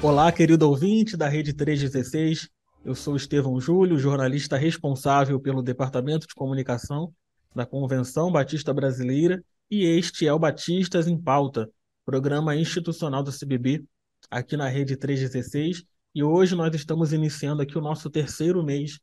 Olá, querido ouvinte da Rede 316. Eu sou Estevão Júlio, jornalista responsável pelo Departamento de Comunicação da Convenção Batista Brasileira, e este é o Batistas em Pauta, programa institucional do CBB, aqui na Rede 316. E hoje nós estamos iniciando aqui o nosso terceiro mês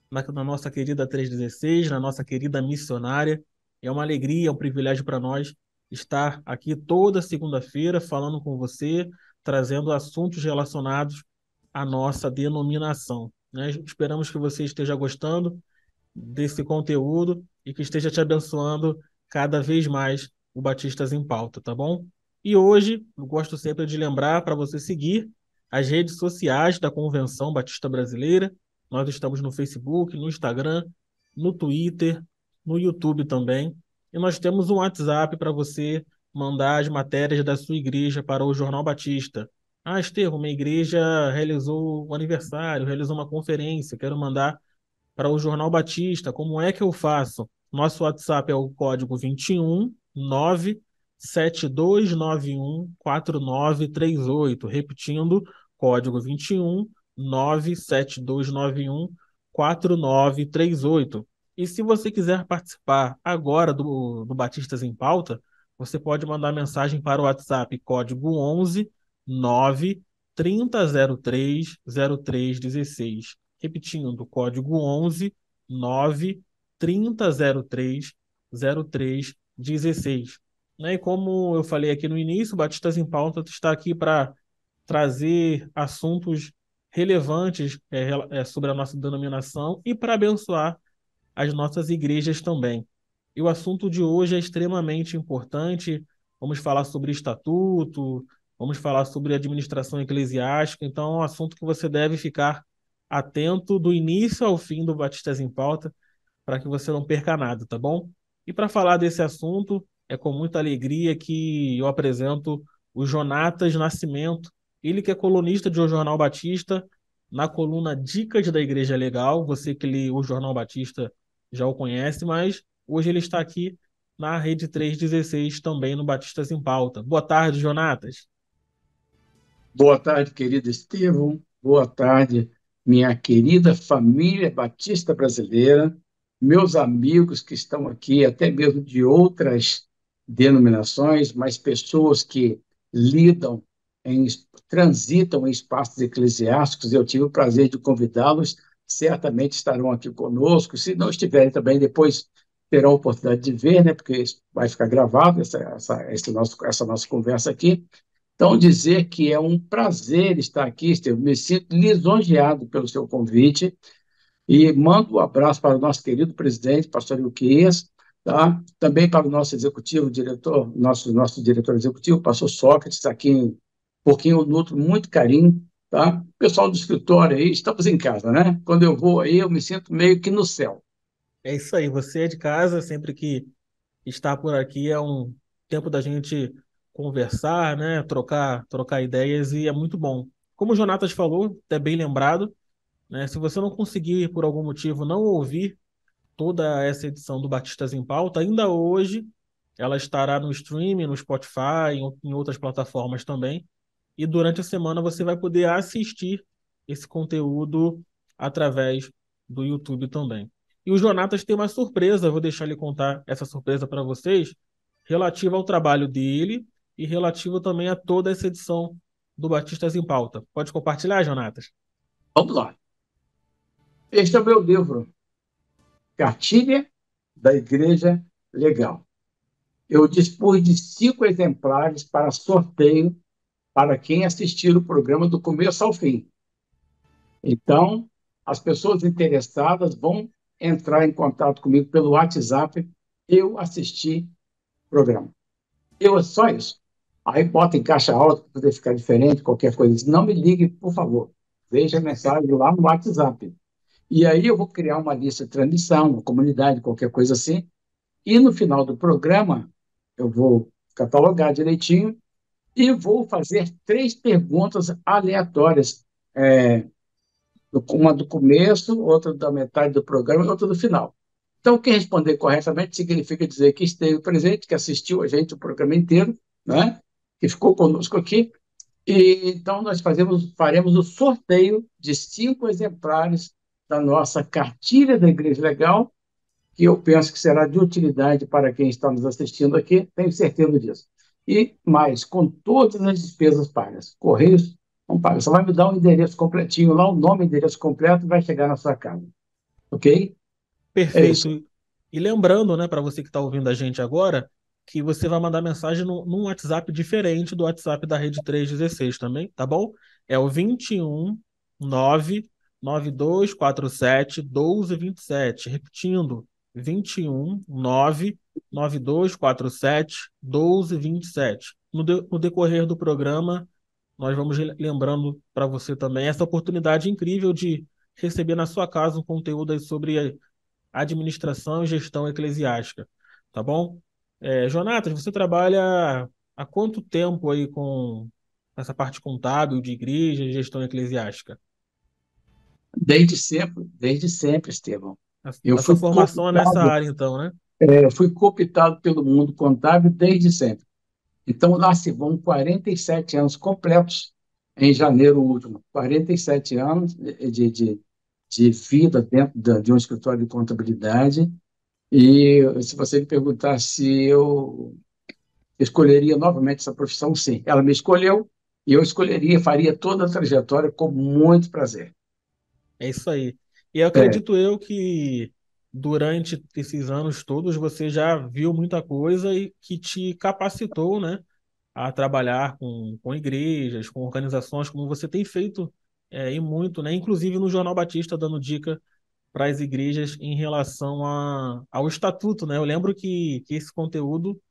na nossa querida 316, na nossa querida missionária. É uma alegria, é um privilégio para nós estar aqui toda segunda-feira falando com você, trazendo assuntos relacionados à nossa denominação, né? Esperamos que você esteja gostando desse conteúdo e que esteja te abençoando cada vez mais o Batistas em Pauta, tá bom? E hoje, eu gosto sempre de lembrar para você seguir as redes sociais da Convenção Batista Brasileira. Nós estamos no Facebook, no Instagram, no Twitter, no YouTube também. E nós temos um WhatsApp para você mandar as matérias da sua igreja para o Jornal Batista. Ah, Estevão, minha igreja realizou um aniversário, realizou uma conferência, quero mandar para o Jornal Batista. Como é que eu faço? Nosso WhatsApp é o código 21 97291 4938. Repetindo, código 21 97291 4938. E se você quiser participar agora do Batistas em Pauta, você pode mandar mensagem para o WhatsApp, código 11 9 3003 0316. Repetindo, código 11 9 3003 0316. Né? E como eu falei aqui no início, o Batistas em Pauta está aqui para trazer assuntos relevantes sobre a nossa denominação e para abençoar as nossas igrejas também. E o assunto de hoje é extremamente importante. Vamos falar sobre estatuto, vamos falar sobre administração eclesiástica. Então, é um assunto que você deve ficar atento do início ao fim do Batistas em Pauta, para que você não perca nada, tá bom? E para falar desse assunto, é com muita alegria que eu apresento o Jonatas Nascimento, ele que é colunista de O Jornal Batista, na coluna Dicas da Igreja Legal. Você que lê o Jornal Batista já o conhece, mas hoje ele está aqui na Rede 316, também no Batistas em Pauta. Boa tarde, Jonatas. Boa tarde, querido Estevão. Boa tarde, minha querida família batista brasileira, meus amigos que estão aqui, até mesmo de outras denominações, mas pessoas que lidam em, transitam em espaços eclesiásticos. Eu tive o prazer de convidá-los, certamente estarão aqui conosco. Se não estiverem também, depois terão a oportunidade de ver, né? Porque vai ficar gravado essa nossa conversa aqui. Então, dizer que é um prazer estar aqui, Estevam. Me sinto lisonjeado pelo seu convite e mando um abraço para o nosso querido presidente, pastor Ilquias, tá? Também para o nosso executivo, diretor, nosso diretor executivo, pastor Sócrates, aqui um pouquinho eu nutro muito carinho, tá? Pessoal do escritório aí, estamos em casa, né? Quando eu vou aí, eu me sinto meio que no céu. É isso aí, você é de casa, sempre que está por aqui é um tempo da gente conversar, né? Trocar ideias e é muito bom. Como o Jonatas falou, é bem lembrado, né? Se você não conseguir, por algum motivo, não ouvir toda essa edição do Batistas em Pauta, ainda hoje ela estará no streaming, no Spotify, em outras plataformas também. E durante a semana você vai poder assistir esse conteúdo através do YouTube também. E o Jonatas tem uma surpresa, eu vou deixar ele contar essa surpresa para vocês, relativa ao trabalho dele e relativa também a toda essa edição do Batistas em Pauta. Pode compartilhar, Jonatas? Vamos lá. Este é o meu livro, Cartilha da Igreja Legal. Eu dispus de 5 exemplares para sorteio para quem assistir o programa do começo ao fim. Então, as pessoas interessadas vão entrar em contato comigo pelo WhatsApp. Eu assisti o programa. Eu, só isso. Aí bota em caixa alta para poder ficar diferente, qualquer coisa. Não me ligue, por favor. Deixe a mensagem lá no WhatsApp. E aí eu vou criar uma lista de transmissão, uma comunidade, qualquer coisa assim. E no final do programa, eu vou catalogar direitinho e vou fazer 3 perguntas aleatórias, uma do começo, outra da metade do programa e outra do final. Então, quem responder corretamente significa dizer que esteve presente, que assistiu a gente o programa inteiro, né? Que ficou conosco aqui. E, então, nós faremos o sorteio de 5 exemplares da nossa cartilha da Igreja Legal, que eu penso que será de utilidade para quem está nos assistindo aqui, tenho certeza disso. E mais, com todas as despesas pagas. Correios não paga, só vai me dar um endereço completinho lá, o nome e endereço completo, e vai chegar na sua casa. Ok? É isso. Perfeito. E lembrando, né, para você que está ouvindo a gente agora, que você vai mandar mensagem num WhatsApp diferente do WhatsApp da Rede 316 também, tá bom? É o 21 9 9247 1227. Repetindo, 21 9 9247 1227. No decorrer do programa, nós vamos lembrando para você também essa oportunidade incrível de receber na sua casa um conteúdo aí sobre administração e gestão eclesiástica, tá bom? Jonatas, você trabalha há quanto tempo aí com essa parte contábil de igreja e gestão eclesiástica? Desde sempre, Estevão. A, Eu a sua fui formação é nessa cooptado, área, então, né? eu fui cooptado pelo mundo contábil desde sempre. Então, lá se vão 47 anos completos em janeiro último. 47 anos de vida dentro de um escritório de contabilidade. E se você me perguntar se eu escolheria novamente essa profissão, sim. Ela me escolheu e eu escolheria, faria toda a trajetória com muito prazer. É isso aí. E eu É, acredito eu que durante esses anos todos você já viu muita coisa e que te capacitou, né, a trabalhar com igrejas, com organizações, como você tem feito e muito, né? Inclusive no Jornal Batista, dando dica para as igrejas em relação ao estatuto, né? Eu lembro que esse conteúdo,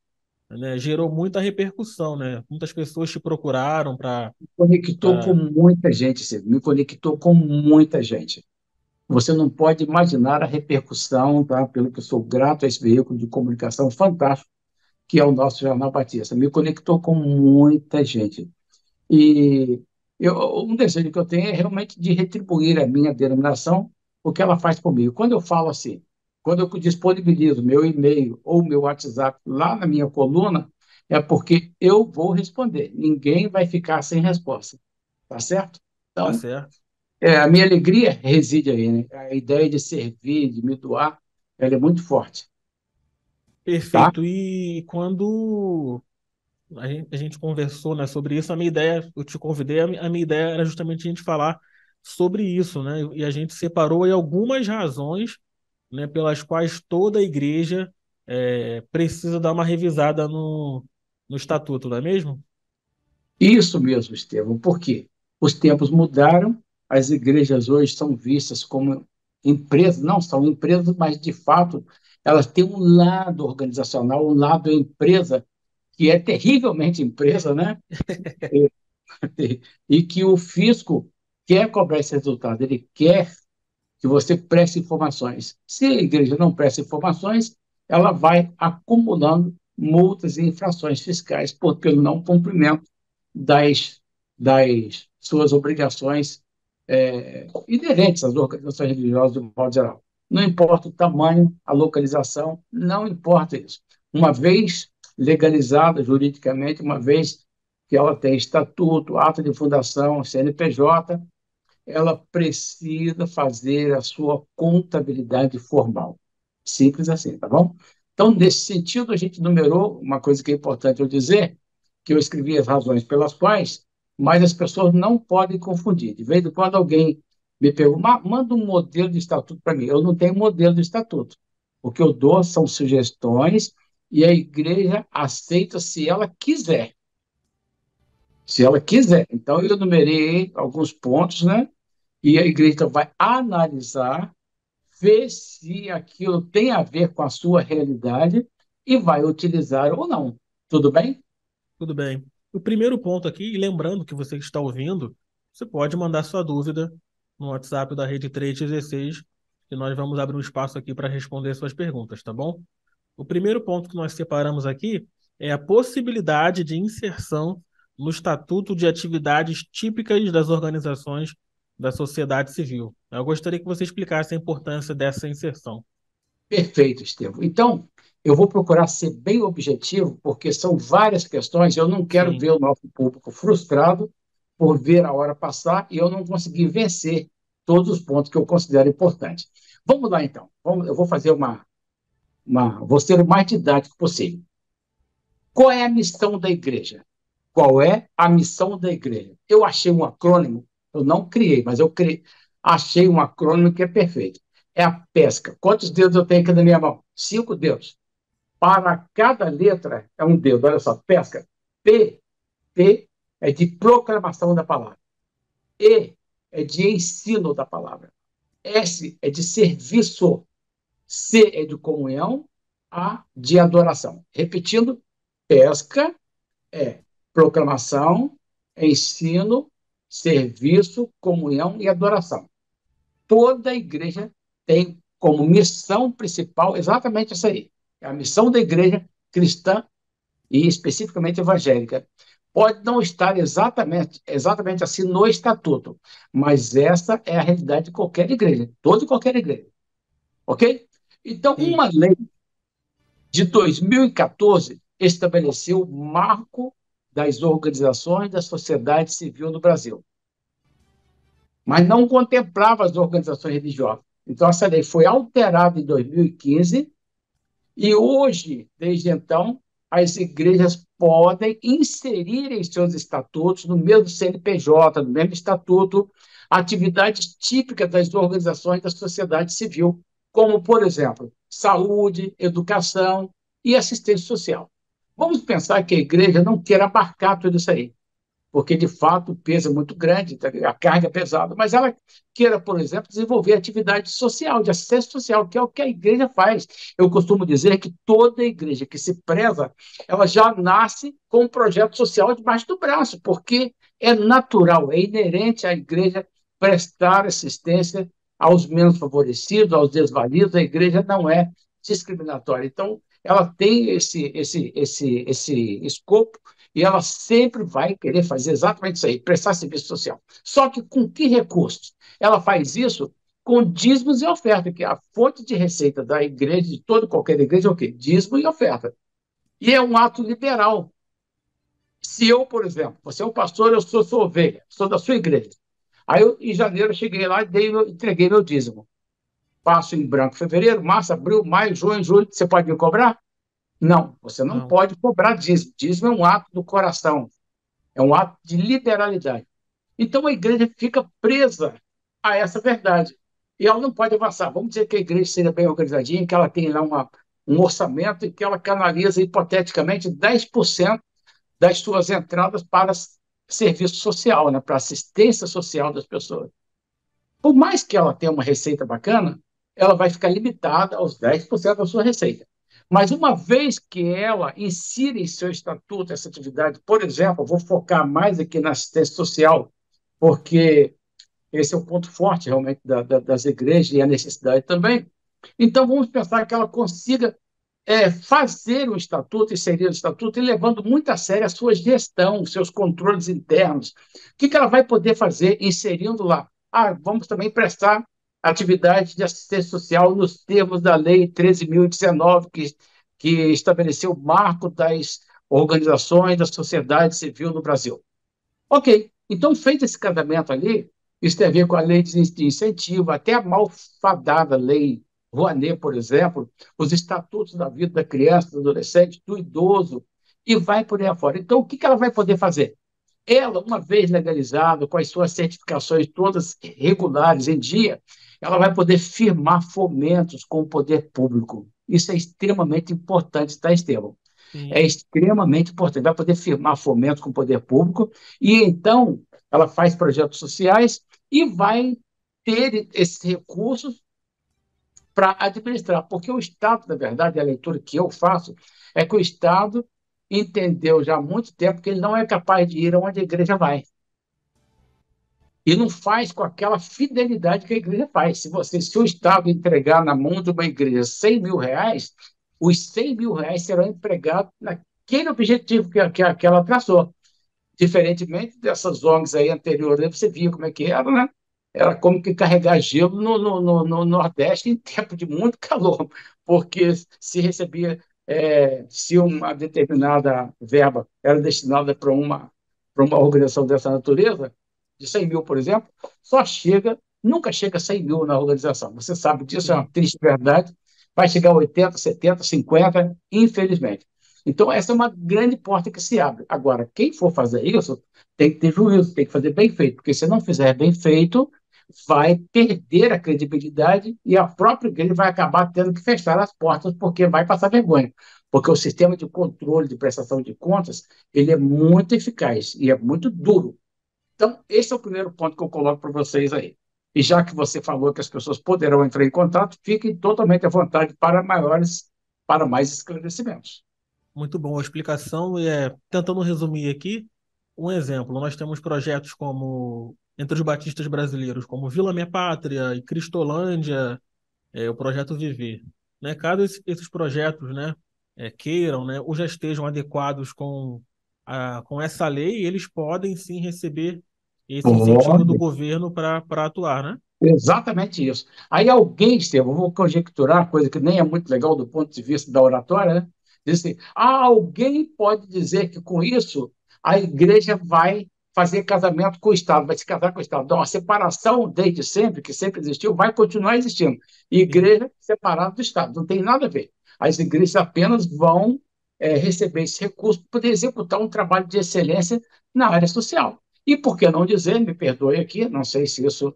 né, gerou muita repercussão, né? Muitas pessoas te procuraram para. conectou com muita gente, Silvio, me conectou com muita gente. Você não pode imaginar a repercussão, tá? Pelo que eu sou grato a esse veículo de comunicação fantástico, que é o nosso Jornal Batista. Me conectou com muita gente. E um desejo que eu tenho é realmente de retribuir a minha denominação o que ela faz comigo. Quando eu falo assim, quando eu disponibilizo meu e-mail ou meu WhatsApp lá na minha coluna, é porque eu vou responder. Ninguém vai ficar sem resposta, tá certo? Tá Então, certo. a minha alegria reside aí, né? A ideia de servir, de me doar, ela é muito forte, tá? Perfeito. E quando a gente conversou, né, sobre isso, a minha ideia, eu te convidei, a minha ideia era justamente a gente falar sobre isso, né? E a gente separou aí algumas razões, né, pelas quais toda a igreja precisa dar uma revisada no estatuto, não é mesmo? Isso mesmo, Estevão. Por quê? Os tempos mudaram, as igrejas hoje são vistas como empresas, não são empresas, mas de fato elas têm um lado organizacional, um lado empresa, que é terrivelmente empresa, né? E, e que o fisco quer cobrar esse resultado, ele quer que você preste informações. Se a igreja não presta informações, ela vai acumulando multas e infrações fiscais porque não cumprimento das suas obrigações inerentes às organizações religiosas de um modo geral. Não importa o tamanho, a localização, não importa isso. Uma vez legalizada juridicamente, uma vez que ela tem estatuto, ata de fundação, CNPJ, ela precisa fazer a sua contabilidade formal. Simples assim, tá bom? Então, nesse sentido, a gente numerou uma coisa que é importante eu dizer, que eu escrevi as razões pelas quais, mas as pessoas não podem confundir. De vez em quando alguém me pergunta, manda um modelo de estatuto para mim. Eu não tenho modelo de estatuto. O que eu dou são sugestões e a igreja aceita se ela quiser. Se ela quiser. Então, eu numerei alguns pontos, né? E a igreja vai analisar, ver se aquilo tem a ver com a sua realidade e vai utilizar ou não. Tudo bem? Tudo bem. O primeiro ponto aqui, e lembrando que você que está ouvindo, você pode mandar sua dúvida no WhatsApp da Rede 316, que nós vamos abrir um espaço aqui para responder suas perguntas, tá bom? O primeiro ponto que nós separamos aqui é a possibilidade de inserção no Estatuto de Atividades Típicas das Organizações da Sociedade Civil. Eu gostaria que você explicasse a importância dessa inserção. Perfeito, Estevam. Então, eu vou procurar ser bem objetivo, porque são várias questões. Eu não quero ver Sim, o nosso público frustrado por ver a hora passar e eu não consegui vencer todos os pontos que eu considero importantes. Vamos lá, então. Eu vou fazer vou ser o mais didático possível. Qual é a missão da igreja? Qual é a missão da igreja? Eu achei um acrônimo, eu não criei, mas achei um acrônimo que é perfeito. É a pesca. Quantos dedos eu tenho aqui na minha mão? 5 dedos. Para cada letra é um dedo. Olha só, pesca. P, P é de proclamação da palavra. E é de ensino da palavra. S é de serviço. C é de comunhão. A de adoração. Repetindo, pesca é proclamação, ensino, serviço, comunhão e adoração. Toda a igreja tem como missão principal exatamente essa aí. É a missão da igreja cristã e especificamente evangélica. Pode não estar exatamente assim no estatuto, mas essa é a realidade de qualquer igreja, toda e qualquer igreja, ok? Então, Sim. uma lei de 2014 estabeleceu o marco das organizações da sociedade civil no Brasil, mas não contemplava as organizações religiosas. Então, essa lei foi alterada em 2015 e hoje, desde então, as igrejas podem inserir em seus estatutos, no mesmo CNPJ, no mesmo estatuto, atividades típicas das organizações da sociedade civil, como, por exemplo, saúde, educação e assistência social. Vamos pensar que a igreja não queira abarcar tudo isso aí, porque de fato o peso é muito grande, a carga é pesada, mas ela queira, por exemplo, desenvolver atividade social, de assistência social, que é o que a igreja faz. Eu costumo dizer que toda igreja que se preza, ela já nasce com um projeto social debaixo do braço, porque é natural, é inerente à igreja prestar assistência aos menos favorecidos, aos desvalidos, a igreja não é discriminatória. Então, ela tem esse escopo e ela sempre vai querer fazer exatamente isso aí, prestar serviço social. Só que com que recursos? Ela faz isso com dízimos e oferta, que a fonte de receita da igreja, de toda qualquer igreja, é o quê? Dízimo e oferta. E é um ato liberal. Se eu, por exemplo, você é um pastor, eu sou sua ovelha, sou da sua igreja. Aí, em janeiro, eu cheguei lá e entreguei meu dízimo. Passo em branco fevereiro, março, abril, maio, junho, julho. Você pode me cobrar? Não, você não Não. pode cobrar dízimo. Dízimo é um ato do coração, é um ato de liberalidade. Então a igreja fica presa a essa verdade. E ela não pode avançar. Vamos dizer que a igreja seja bem organizadinha, que ela tem lá um orçamento e que ela canaliza hipoteticamente 10% das suas entradas para serviço social, né, para assistência social das pessoas. Por mais que ela tenha uma receita bacana, ela vai ficar limitada aos 10% da sua receita. Mas uma vez que ela insira em seu estatuto essa atividade, por exemplo, eu vou focar mais aqui na assistência social, porque esse é o ponto forte realmente das igrejas e a necessidade também. Então, vamos pensar que ela consiga fazer o estatuto, inserir o estatuto e levando muito a sério a sua gestão, os seus controles internos. O que ela vai poder fazer inserindo lá? Vamos também prestar atividade de assistência social nos termos da Lei 13.019, que estabeleceu o marco das organizações da sociedade civil no Brasil. Ok, então feito esse casamento ali, isso tem a ver com a lei de incentivo, até a malfadada lei Rouanet, por exemplo, os estatutos da vida da criança, do adolescente, do idoso, e vai por aí afora. Então, o que ela vai poder fazer? Ela, uma vez legalizada, com as suas certificações todas regulares em dia, ela vai poder firmar fomentos com o poder público. Isso é extremamente importante, tá, Estevam? É Sim. extremamente importante. Vai poder firmar fomentos com o poder público e, então, ela faz projetos sociais e vai ter esses recursos para administrar, porque o Estado, na verdade, a leitura que eu faço é que o Estado entendeu já há muito tempo que ele não é capaz de ir onde a igreja vai. E não faz com aquela fidelidade que a igreja faz. Se o Estado entregar na mão de uma igreja R$ 100.000, os R$ 100.000 serão empregados naquele objetivo que ela traçou. Diferentemente dessas ONGs aí anteriores, você via como é que era, né? Era como que carregar gelo no Nordeste em tempo de muito calor, porque se recebia, se uma determinada verba era destinada para para uma organização dessa natureza, de 100 mil, por exemplo, nunca chega a 100 mil na organização. Você sabe disso, é uma Sim. triste verdade. Vai chegar a 80, 70, 50, infelizmente. Então, essa é uma grande porta que se abre. Agora, quem for fazer isso tem que ter juízo, tem que fazer bem feito, porque se não fizer bem feito, vai perder a credibilidade e a própria igreja vai acabar tendo que fechar as portas porque vai passar vergonha. Porque o sistema de controle de prestação de contas, ele é muito eficaz e é muito duro. Então, esse é o primeiro ponto que eu coloco para vocês aí. E já que você falou que as pessoas poderão entrar em contato, fiquem totalmente à vontade para mais esclarecimentos. Muito bom a explicação. Tentando resumir aqui, um exemplo, nós temos projetos como entre os batistas brasileiros, como Vila Minha Pátria e Cristolândia, o projeto Viver. Né? Caso esses projetos, né, queiram, né, ou já estejam adequados com essa lei, eles podem sim receber esse incentivo do Pode. governo para atuar, né? Exatamente isso. Aí alguém, Estevam, vou conjecturar, coisa que nem é muito legal do ponto de vista da oratória, né? Diz assim, alguém pode dizer que com isso a igreja vai fazer casamento com o Estado, vai se casar com o Estado. Então, a separação desde sempre, que sempre existiu, vai continuar existindo. Sim. Igreja separada do Estado, não tem nada a ver. As igrejas apenas vão receber esse recurso para poder executar um trabalho de excelência na área social. E por que não dizer, me perdoe aqui, não sei se isso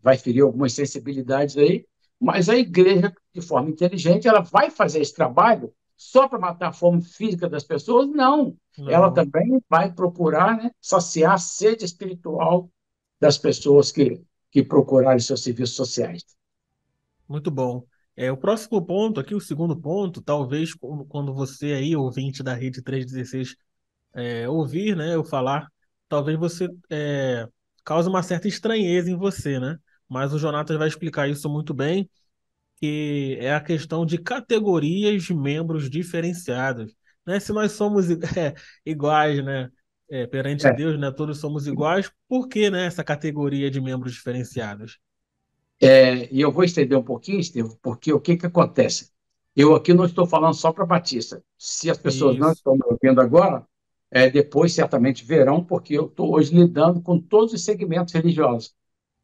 vai ferir algumas sensibilidades aí, mas a igreja, de forma inteligente, ela vai fazer esse trabalho só para matar a fome física das pessoas? Não. Ela Não. também vai procurar, né, saciar a sede espiritual das pessoas que procurarem seus serviços sociais. Muito bom. O próximo ponto aqui, o segundo ponto, talvez quando você aí, ouvinte da Rede 316, ouvir, né, eu falar, talvez você cause uma certa estranheza em você, né? Mas o Jonatas vai explicar isso muito bem, que é a questão de categorias de membros diferenciados, né? Se nós somos iguais, né, perante É, Deus, né, todos somos iguais, por que, né, essa categoria de membros diferenciados? e eu vou estender um pouquinho, Estevam, porque o que, que acontece? Eu aqui não estou falando só para Batista. Se as pessoas não Isso. estão me ouvindo agora, depois certamente verão, porque eu estou hoje lidando com todos os segmentos religiosos,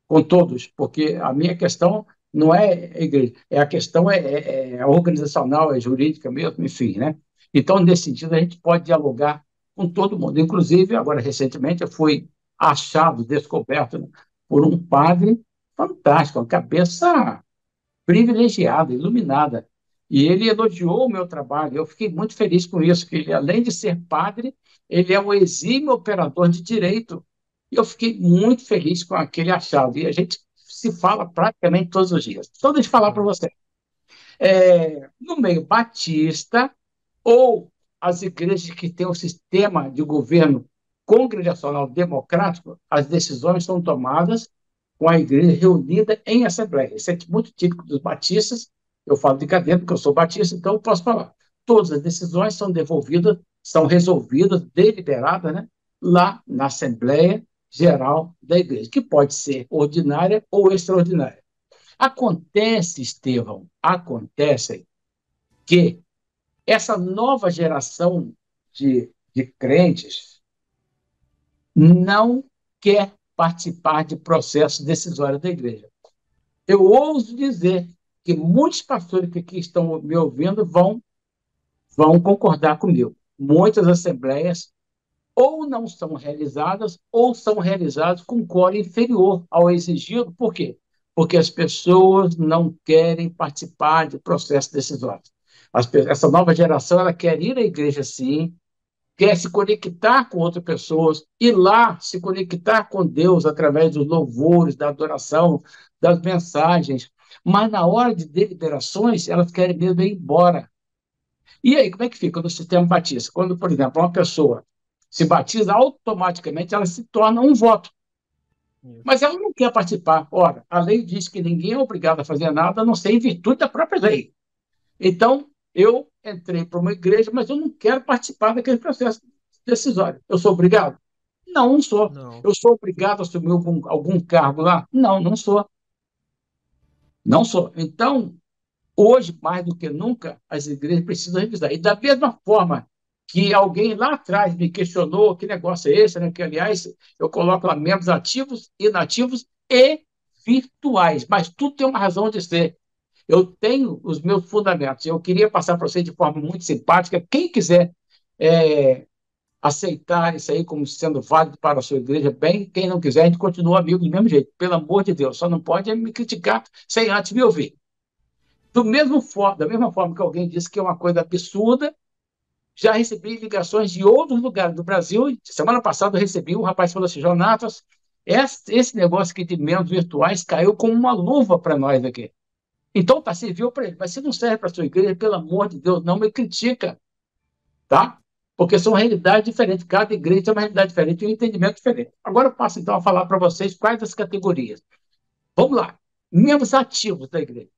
com todos, porque a minha questão não é a igreja, a questão é organizacional, é jurídica mesmo, enfim, né? Então, nesse sentido, a gente pode dialogar com todo mundo. Inclusive, agora, recentemente, eu fui achado, descoberto, né, por um padre fantástico, uma cabeça privilegiada, iluminada. E ele elogiou o meu trabalho. Eu fiquei muito feliz com isso, que ele, além de ser padre, ele é um exímio operador de direito. E eu fiquei muito feliz com aquele achado. E a gente se fala praticamente todos os dias. Só deixa eu falar para Bom. você. No meio batista, ou as igrejas que têm um sistema de governo congregacional democrático, as decisões são tomadas com a igreja reunida em assembleia. Isso é muito típico dos batistas. Eu falo de cadeia porque eu sou batista, então eu posso falar. Todas as decisões são devolvidas, são resolvidas, deliberadas, né, lá na Assembleia Geral da Igreja, que pode ser ordinária ou extraordinária. Acontece, Estevão, acontece que essa nova geração de crentes não quer participar de processos decisórios da igreja. Eu ouso dizer que muitos pastores que aqui estão me ouvindo vão concordar comigo. Muitas assembleias ou não são realizadas ou são realizadas com quórum inferior ao exigido. Por quê? Porque as pessoas não querem participar de processos decisórios. Essa nova geração ela quer ir à igreja sim, quer se conectar com outras pessoas, ir lá se conectar com Deus através dos louvores, da adoração, das mensagens. Mas na hora de deliberações, elas querem mesmo ir embora. E aí, como é que fica no sistema batista? Quando, por exemplo, uma pessoa se batiza, automaticamente ela se torna um voto. Isso. Mas ela não quer participar. Ora, a lei diz que ninguém é obrigado a fazer nada, a não ser em virtude da própria lei. Então, eu entrei para uma igreja, mas eu não quero participar daquele processo decisório. Eu sou obrigado? Não, não sou. Não. Eu sou obrigado a assumir algum cargo lá? Não, não sou. Não sou. Então, hoje, mais do que nunca, as igrejas precisam revisar. E da mesma forma que alguém lá atrás me questionou que negócio é esse, né? Que, aliás, eu coloco lá membros ativos, inativos e virtuais, mas tudo tem uma razão de ser. Eu tenho os meus fundamentos. Eu queria passar para você de forma muito simpática. Quem quiser é, aceitar isso aí como sendo válido para a sua igreja, bem. Quem não quiser, a gente continua amigo do mesmo jeito. Pelo amor de Deus, só não pode me criticar sem antes me ouvir. Da mesma forma que alguém disse que é uma coisa absurda, já recebi ligações de outros lugares do Brasil. Semana passada eu recebi, um rapaz falou assim: Jonatas, esse negócio aqui de membros virtuais caiu como uma luva para nós aqui. Então, tá, serviu para ele. Mas se não serve para a sua igreja, pelo amor de Deus, não me critica, tá? Porque são realidades diferentes. Cada igreja tem uma realidade diferente e um entendimento diferente. Agora eu passo, então, a falar para vocês quais as categorias. Vamos lá. Membros ativos da igreja.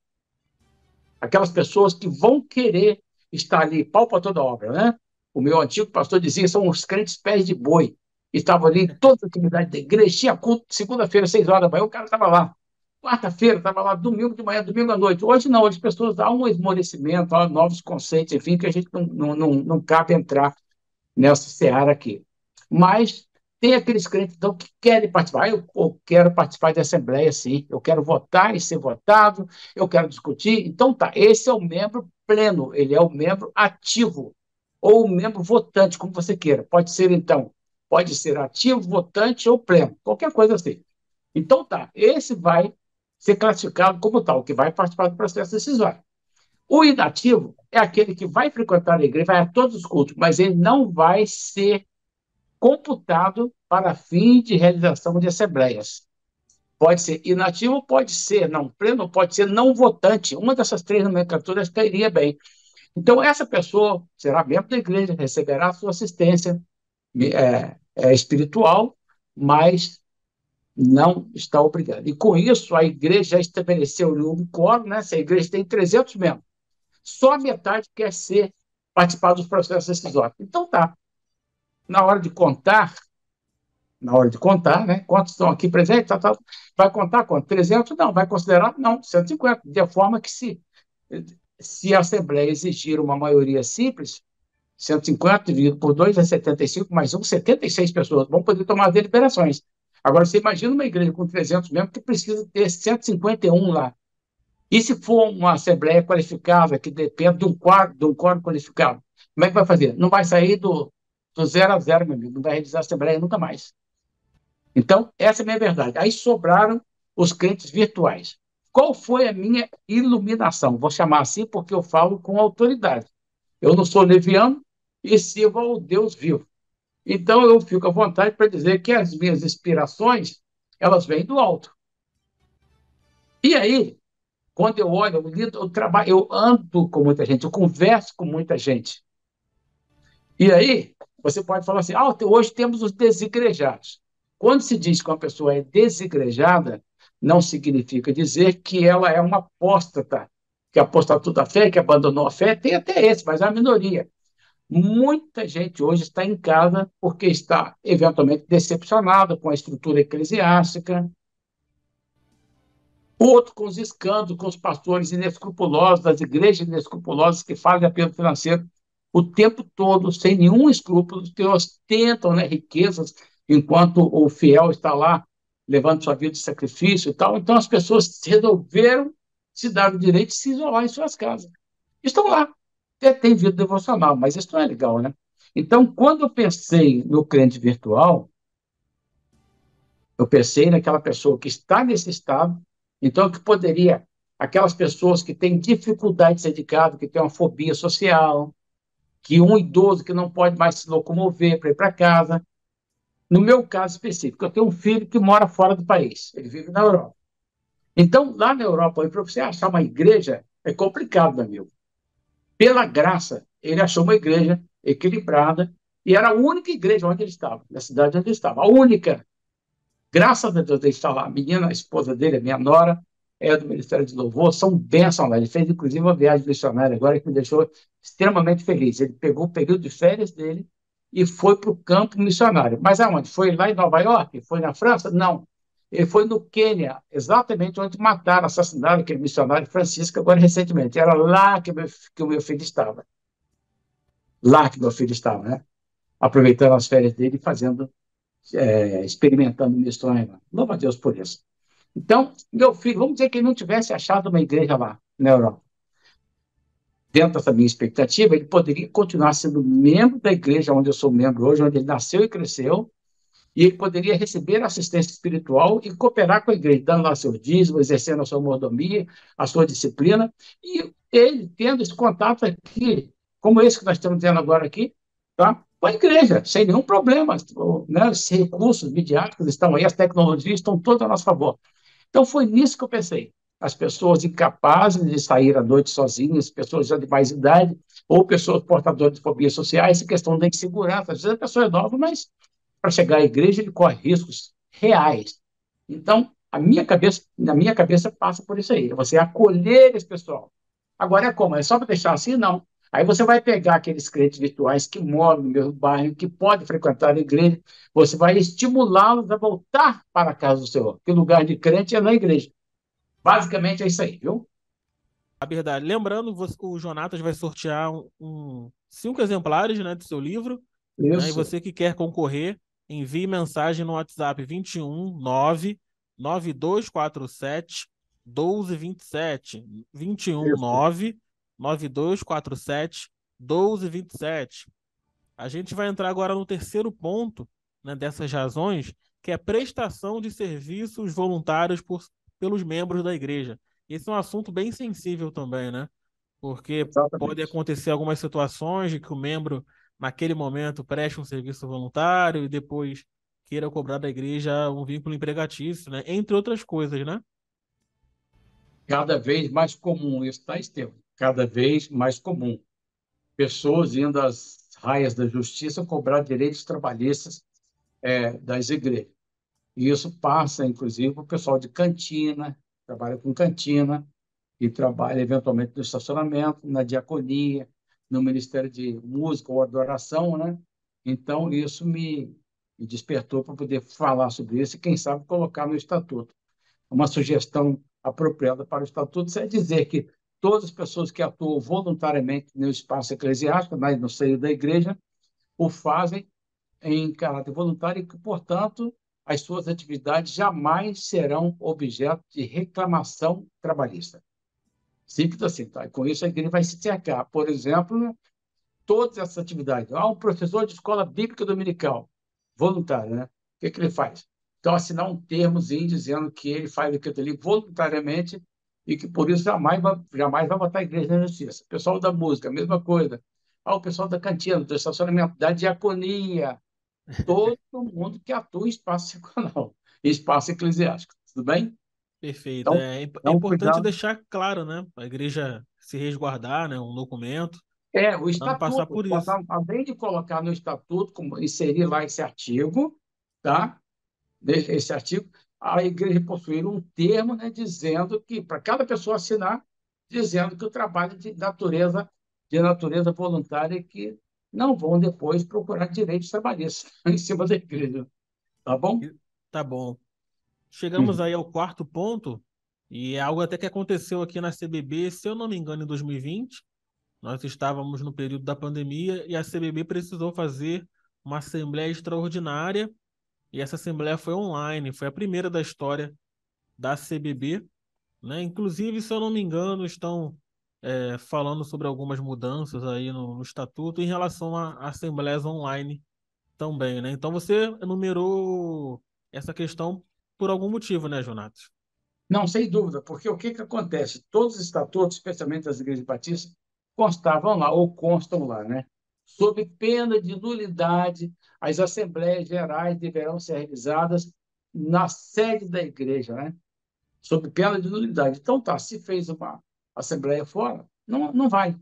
Aquelas pessoas que vão querer estar ali, pau para toda obra, né? O meu antigo pastor dizia, são os crentes pés de boi. Estavam ali em toda a atividade da igreja, tinha culto, segunda-feira, 6 horas da manhã, o cara estava lá. Quarta-feira, estava lá, domingo de manhã, domingo à noite. Hoje não, as pessoas há um esmorecimento, há novos conceitos, enfim, que a gente não cabe entrar nessa seara aqui. Mas tem aqueles crentes, então, que querem participar. Eu quero participar da Assembleia, sim. Eu quero votar e ser votado, eu quero discutir. Então, tá, esse é o membro pleno, ele é o membro ativo, ou o membro votante, como você queira. Pode ser, então, pode ser ativo, votante ou pleno, qualquer coisa assim. Então, tá, esse vai ser classificado como tal, que vai participar do processo decisório. O inativo é aquele que vai frequentar a igreja, vai a todos os cultos, mas ele não vai ser computado para fim de realização de assembleias. Pode ser inativo, pode ser não pleno, pode ser não votante. Uma dessas três nomenclaturas cairia bem. Então, essa pessoa será membro da igreja, receberá sua assistência espiritual, mas não está obrigada. E com isso, a igreja já estabeleceu um quórum, né? Se a igreja tem 300 membros, só a metade quer participar dos processos decisórios. Então, tá. Na hora de contar, né? Quantos estão aqui presentes? Vai contar quanto? 300? Não. Vai considerar? Não, 150. De forma que, se a Assembleia exigir uma maioria simples, 150 dividido por 2 é 75, mais 1, 76 pessoas vão poder tomar as deliberações. Agora, você imagina uma igreja com 300 membros que precisa ter 151 lá. E se for uma Assembleia qualificada, que depende de um quadro qualificado, como é que vai fazer? Não vai sair do 0 a 0, meu amigo. Não vai realizar a Assembleia nunca mais. Então, essa é a minha verdade. Aí sobraram os crentes virtuais. Qual foi a minha iluminação? Vou chamar assim porque eu falo com autoridade. Eu não sou leviano e sirvo ao Deus vivo. Então, eu fico à vontade para dizer que as minhas inspirações, elas vêm do alto. E aí, quando eu olho, eu trabalho, eu ando com muita gente, eu converso com muita gente. E aí, você pode falar assim: hoje temos os desigrejados. Quando se diz que uma pessoa é desigrejada, não significa dizer que ela é uma apóstata, que apostatou da fé, que abandonou a fé. Tem até esse, mas é a minoria. Muita gente hoje está em casa porque está, eventualmente, decepcionada com a estrutura eclesiástica, outro com os escândalos, com os pastores inescrupulosos, das igrejas inescrupulosas que fazem apelo financeiro o tempo todo, sem nenhum escrúpulo, que ostentam, né, riquezas, enquanto o fiel está lá levando sua vida de sacrifício e tal. Então, as pessoas resolveram se dar o direito de se isolar em suas casas. Estão lá, até tem vida devocional, mas isso não é legal, né? Então, quando eu pensei no crente virtual, eu pensei naquela pessoa que está nesse estado, então que poderia, aquelas pessoas que têm dificuldade de ser dedicado, que têm uma fobia social, que um idoso que não pode mais se locomover para ir para casa. No meu caso específico, eu tenho um filho que mora fora do país, ele vive na Europa. Então, lá na Europa, para você achar uma igreja, é complicado, meu amigo. Pela graça, ele achou uma igreja equilibrada, e era a única igreja onde ele estava, na cidade onde ele estava, a única. Graças a Deus ele está lá. A menina, a esposa dele, a minha nora, é do Ministério de Louvor, são bênçãos lá. Ele fez, inclusive, uma viagem missionária agora que me deixou extremamente feliz. Ele pegou o período de férias dele e foi para o campo missionário. Mas aonde? Foi lá em Nova York? Foi na França? Não. Ele foi no Quênia, exatamente onde mataram, assassinaram aquele missionário Francisco, agora recentemente. Era lá que o meu filho estava. lá que meu filho estava, né? Aproveitando as férias dele e fazendo, experimentando missões lá. Louva a Deus por isso. Então, meu filho, vamos dizer que ele não tivesse achado uma igreja lá na Europa. Dentro dessa minha expectativa, ele poderia continuar sendo membro da igreja onde eu sou membro hoje, onde ele nasceu e cresceu, e ele poderia receber assistência espiritual e cooperar com a igreja, dando lá seu dízimo, exercendo a sua mordomia, a sua disciplina, e ele tendo esse contato aqui, como esse que nós estamos tendo agora aqui, tá? Com a igreja, sem nenhum problema. Né? Os recursos midiáticos estão aí, as tecnologias estão todas a nosso favor. Então, foi nisso que eu pensei. As pessoas incapazes de sair à noite sozinhas, pessoas já de mais idade, ou pessoas portadoras de fobias sociais, questão da insegurança. Às vezes a pessoa é nova, mas para chegar à igreja ele corre riscos reais. Então, na minha cabeça passa por isso aí. É você acolher esse pessoal. Agora é como? É só para deixar assim? Não. Aí você vai pegar aqueles crentes virtuais que moram no mesmo bairro, que podem frequentar a igreja, você vai estimulá-los a voltar para a casa do Senhor, que o lugar de crente é na igreja. Basicamente é isso aí, viu? A verdade. Lembrando, o Jonatas vai sortear cinco exemplares, né, do seu livro, né? E Isso. você que quer concorrer, envie mensagem no WhatsApp 21 9 9247 1227. 21 Isso. 9 9247 1227. A gente vai entrar agora no terceiro ponto, né, dessas razões, que é a prestação de serviços voluntários pelos membros da igreja. Esse é um assunto bem sensível também, né? Porque pode Exatamente. acontecer algumas situações de que o membro, naquele momento, preste um serviço voluntário e depois queira cobrar da igreja um vínculo empregatício, né? Entre outras coisas, né? Cada vez mais comum isso, tá, Estevam? Cada vez mais comum. Pessoas indo às raias da justiça cobrar direitos trabalhistas das igrejas. E isso passa, inclusive, para o pessoal de cantina, trabalha com cantina, e trabalha eventualmente no estacionamento, na diaconia, no Ministério de Música ou Adoração, né? Então, isso me despertou para poder falar sobre isso e, quem sabe, colocar no estatuto. Uma sugestão apropriada para o estatuto é dizer que todas as pessoas que atuam voluntariamente no espaço eclesiástico, no seio da igreja, o fazem em caráter voluntário e que, portanto, as suas atividades jamais serão objeto de reclamação trabalhista. Simples assim, tá? E com isso a igreja vai se cercar. Por exemplo, né, todas essas atividades. Um professor de escola bíblica dominical, voluntário, né? O que ele faz? Então, assinar um termozinho dizendo que ele faz aquilo ali voluntariamente e que por isso jamais vai botar a igreja na justiça. O pessoal da música, a mesma coisa. O pessoal da cantina, do estacionamento, da diaconia, todo mundo que atua em espaço secular, em espaço eclesiástico. Tudo bem? Perfeito. Então, É então importante cuidado. deixar claro, né? A igreja se resguardar, né? Um documento, O para não passar estatuto, por isso. além de colocar no estatuto, inserir lá esse artigo, tá? Esse artigo, a igreja possuir um termo, né, dizendo que, para cada pessoa assinar, dizendo que o trabalho é de natureza voluntária e que não vão depois procurar direitos trabalhistas em cima da igreja, tá bom? Tá bom. Chegamos Uhum. aí ao quarto ponto, e é algo até que aconteceu aqui na CBB, se eu não me engano, em 2020. Nós estávamos no período da pandemia e a CBB precisou fazer uma assembleia extraordinária, e essa assembleia foi online, foi a primeira da história da CBB, né? Inclusive, se eu não me engano, estão falando sobre algumas mudanças aí no estatuto em relação a assembleias online também, né? Então você enumerou essa questão por algum motivo, né, Jonatas? Não, sem dúvida, porque o que, que acontece? Todos os estatutos, especialmente das igrejas batistas, constavam lá, ou constam lá, né? Sob pena de nulidade, as assembleias gerais deverão ser realizadas na sede da igreja, né? Sob pena de nulidade. Então, tá, se fez uma assembleia fora, não vai.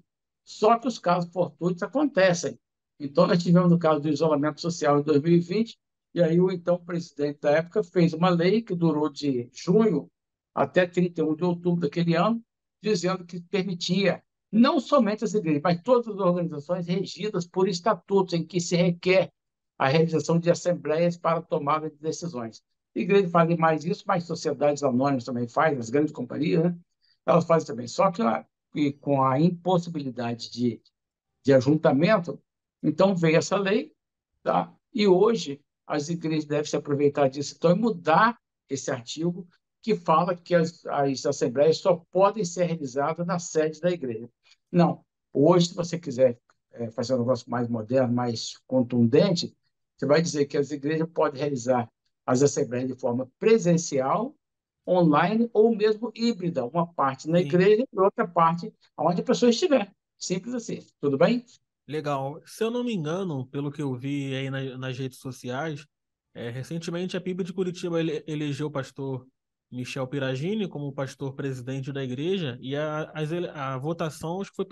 Só que os casos fortuitos acontecem. Então, nós tivemos o caso do isolamento social em 2020, e aí o então presidente da época fez uma lei que durou de junho até 31 de outubro daquele ano, dizendo que permitia não somente as igrejas, mas todas as organizações regidas por estatutos em que se requer a realização de assembleias para tomada de decisões. A igreja faz mais isso, mas sociedades anônimas também fazem, as grandes companhias, né? Elas fazem também. Só que com a impossibilidade de ajuntamento, Então veio essa lei, tá? E hoje as igrejas devem se aproveitar disso então e mudar esse artigo que fala que as assembleias só podem ser realizadas na sede da igreja. Não. Hoje, se você quiser fazer um negócio mais moderno, mais contundente, você vai dizer que as igrejas podem realizar as assembleias de forma presencial, online ou mesmo híbrida, uma parte na Sim, igreja e outra parte onde a pessoa estiver. Simples assim. Tudo bem? legal. Se eu não me engano, pelo que eu vi aí nas redes sociais, recentemente a PIB de Curitiba elegeu o pastor Michel Piragini como pastor presidente da igreja e a votação acho que foi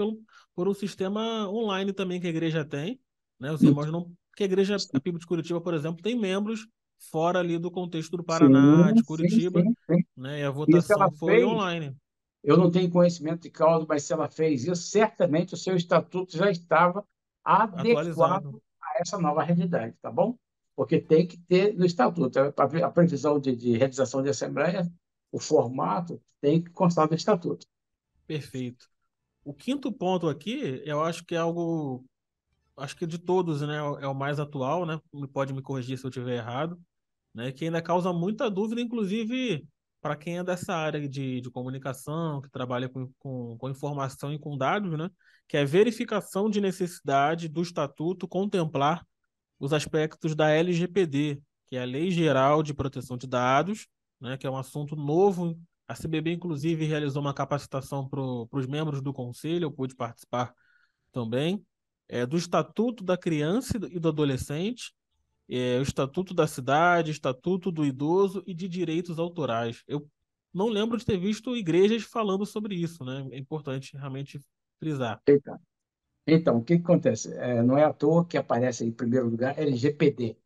por um sistema online também que a igreja tem, né? Os irmãos não, que a igreja, a PIB de Curitiba, por exemplo, tem membros fora ali do contexto do Paraná, Sim, de sim, Curitiba, sim, sim. né? E a E se ela votação foi fez, online, eu não tenho conhecimento de causa, mas se ela fez isso, certamente o seu estatuto já estava atualizado. adequado a essa nova realidade, tá bom? Porque tem que ter no estatuto, a previsão de realização de assembleia, o formato tem que constar do estatuto. Perfeito. O quinto ponto aqui, eu acho que é algo, acho que de todos, né, é o mais atual, né? Pode me corrigir se eu estiver errado, né? Que ainda causa muita dúvida, inclusive para quem é dessa área de comunicação, que trabalha com informação e com dados, né? Que é a verificação de necessidade do estatuto contemplar os aspectos da LGPD, que é a Lei Geral de Proteção de Dados, né? Que é um assunto novo. A CBB, inclusive, realizou uma capacitação para os membros do conselho, eu pude participar também, do Estatuto da Criança e do Adolescente, o Estatuto da Cidade, Estatuto do Idoso e de Direitos Autorais. Eu não lembro de ter visto igrejas falando sobre isso, né? É importante realmente frisar. Então, então, o que que acontece? Não é à toa que aparece em primeiro lugar LGPD.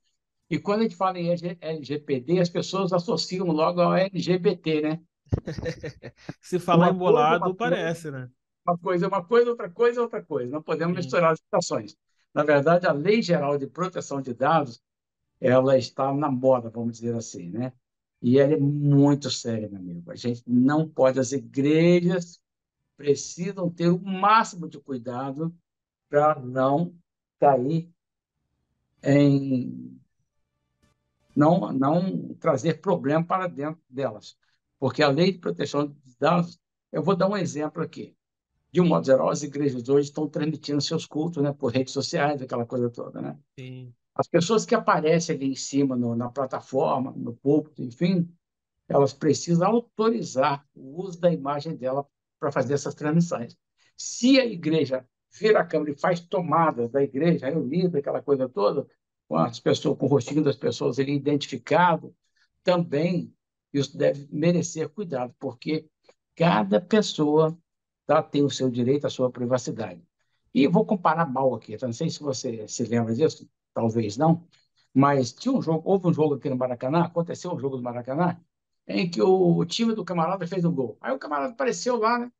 E quando a gente fala em LGPD, as pessoas associam logo ao LGBT, né? Se falar Uma coisa, uma embolado, coisa, parece, né? uma coisa é uma coisa, outra coisa é outra coisa. Não podemos Sim, misturar as situações. Na verdade, a Lei Geral de Proteção de Dados, ela está na moda, vamos dizer assim, né? E ela é muito séria, meu amigo. A gente não pode, as igrejas precisam ter o máximo de cuidado para não cair em, não trazer problema para dentro delas. Porque a Lei de Proteção de Dados, eu vou dar um exemplo aqui. De um modo geral, as igrejas hoje estão transmitindo seus cultos, né, por redes sociais, aquela coisa toda, né? sim, As pessoas que aparecem ali em cima, na plataforma, no púlpito, enfim, elas precisam autorizar o uso da imagem dela para fazer essas transmissões. Se a igreja vira a câmera e faz tomadas da igreja, reunida, aquela coisa toda, com as pessoas, com o rostinho das pessoas ali identificado, também isso deve merecer cuidado, porque cada pessoa tem o seu direito à sua privacidade. E vou comparar mal aqui, tá? Não sei se você se lembra disso, talvez não, mas tinha um jogo, houve um jogo aqui no Maracanã, aconteceu um jogo no Maracanã, em que o time do camarada fez um gol. Aí o camarada apareceu lá, né,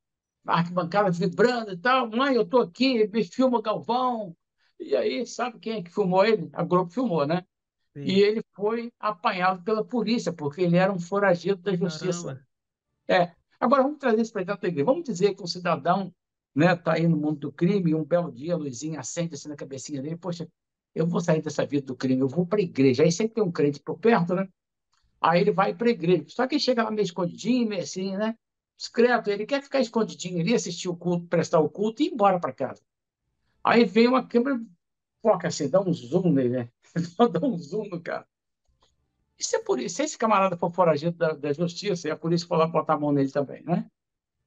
na arquibancada, vibrando e tal, mãe, eu tô aqui, me filma Galvão. E aí, sabe quem é que filmou ele? A Globo filmou, né? E sim. ele foi apanhado pela polícia, porque ele era um foragido da justiça. Caramba, É. Agora, vamos trazer isso para dentro da igreja. Vamos dizer que um cidadão, né, está aí no mundo do crime e um belo dia a luzinha acende assim na cabecinha dele. Poxa, eu vou sair dessa vida do crime, eu vou para a igreja. Aí sempre tem um crente por perto, né? Aí ele vai para a igreja. Só que ele chega lá meio escondidinho, meio assim, né? Discreto. Ele quer ficar escondidinho ali, assistir o culto, prestar o culto e ir embora para casa. Aí vem uma câmera, foca assim, dá um zoom nele, né? Dá um zoom no cara. E se esse camarada for foragido da justiça e a polícia for lá botar a mão nele também, né?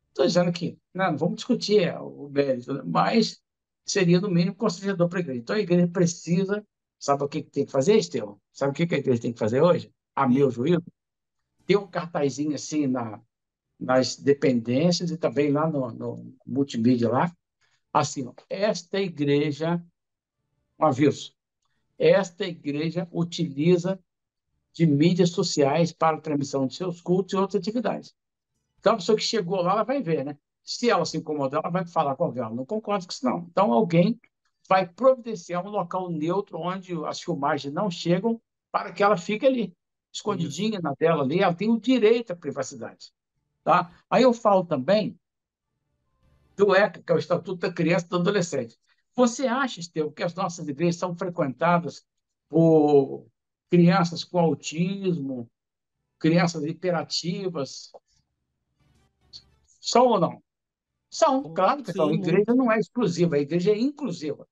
Estou dizendo que não vamos discutir o mérito, né? Mas seria, no mínimo, constrangedor para a igreja. Então, a igreja precisa, sabe o que tem que fazer, Estevão? Sabe o que a igreja tem que fazer hoje? A meu sim. juízo, ter um cartazinho assim nas dependências e também lá no multimídia lá, assim, ó, esta igreja, um aviso, esta igreja utiliza de mídias sociais para a transmissão de seus cultos e outras atividades. Então, a pessoa que chegou lá, ela vai ver, né? Se ela se incomodar, ela vai falar com alguém. Ela não concordo com isso, não. Então, alguém vai providenciar um local neutro onde as filmagens não chegam para que ela fique ali, Isso. escondidinha na tela ali. Ela tem o direito à privacidade. Tá? Aí eu falo também do ECA, que é o Estatuto da Criança e do Adolescente. Você acha, Estevão, que as nossas igrejas são frequentadas por crianças com autismo, crianças hiperativas? São ou não? São, claro que são. A Sim, igreja muito. não é exclusiva, a igreja é inclusiva.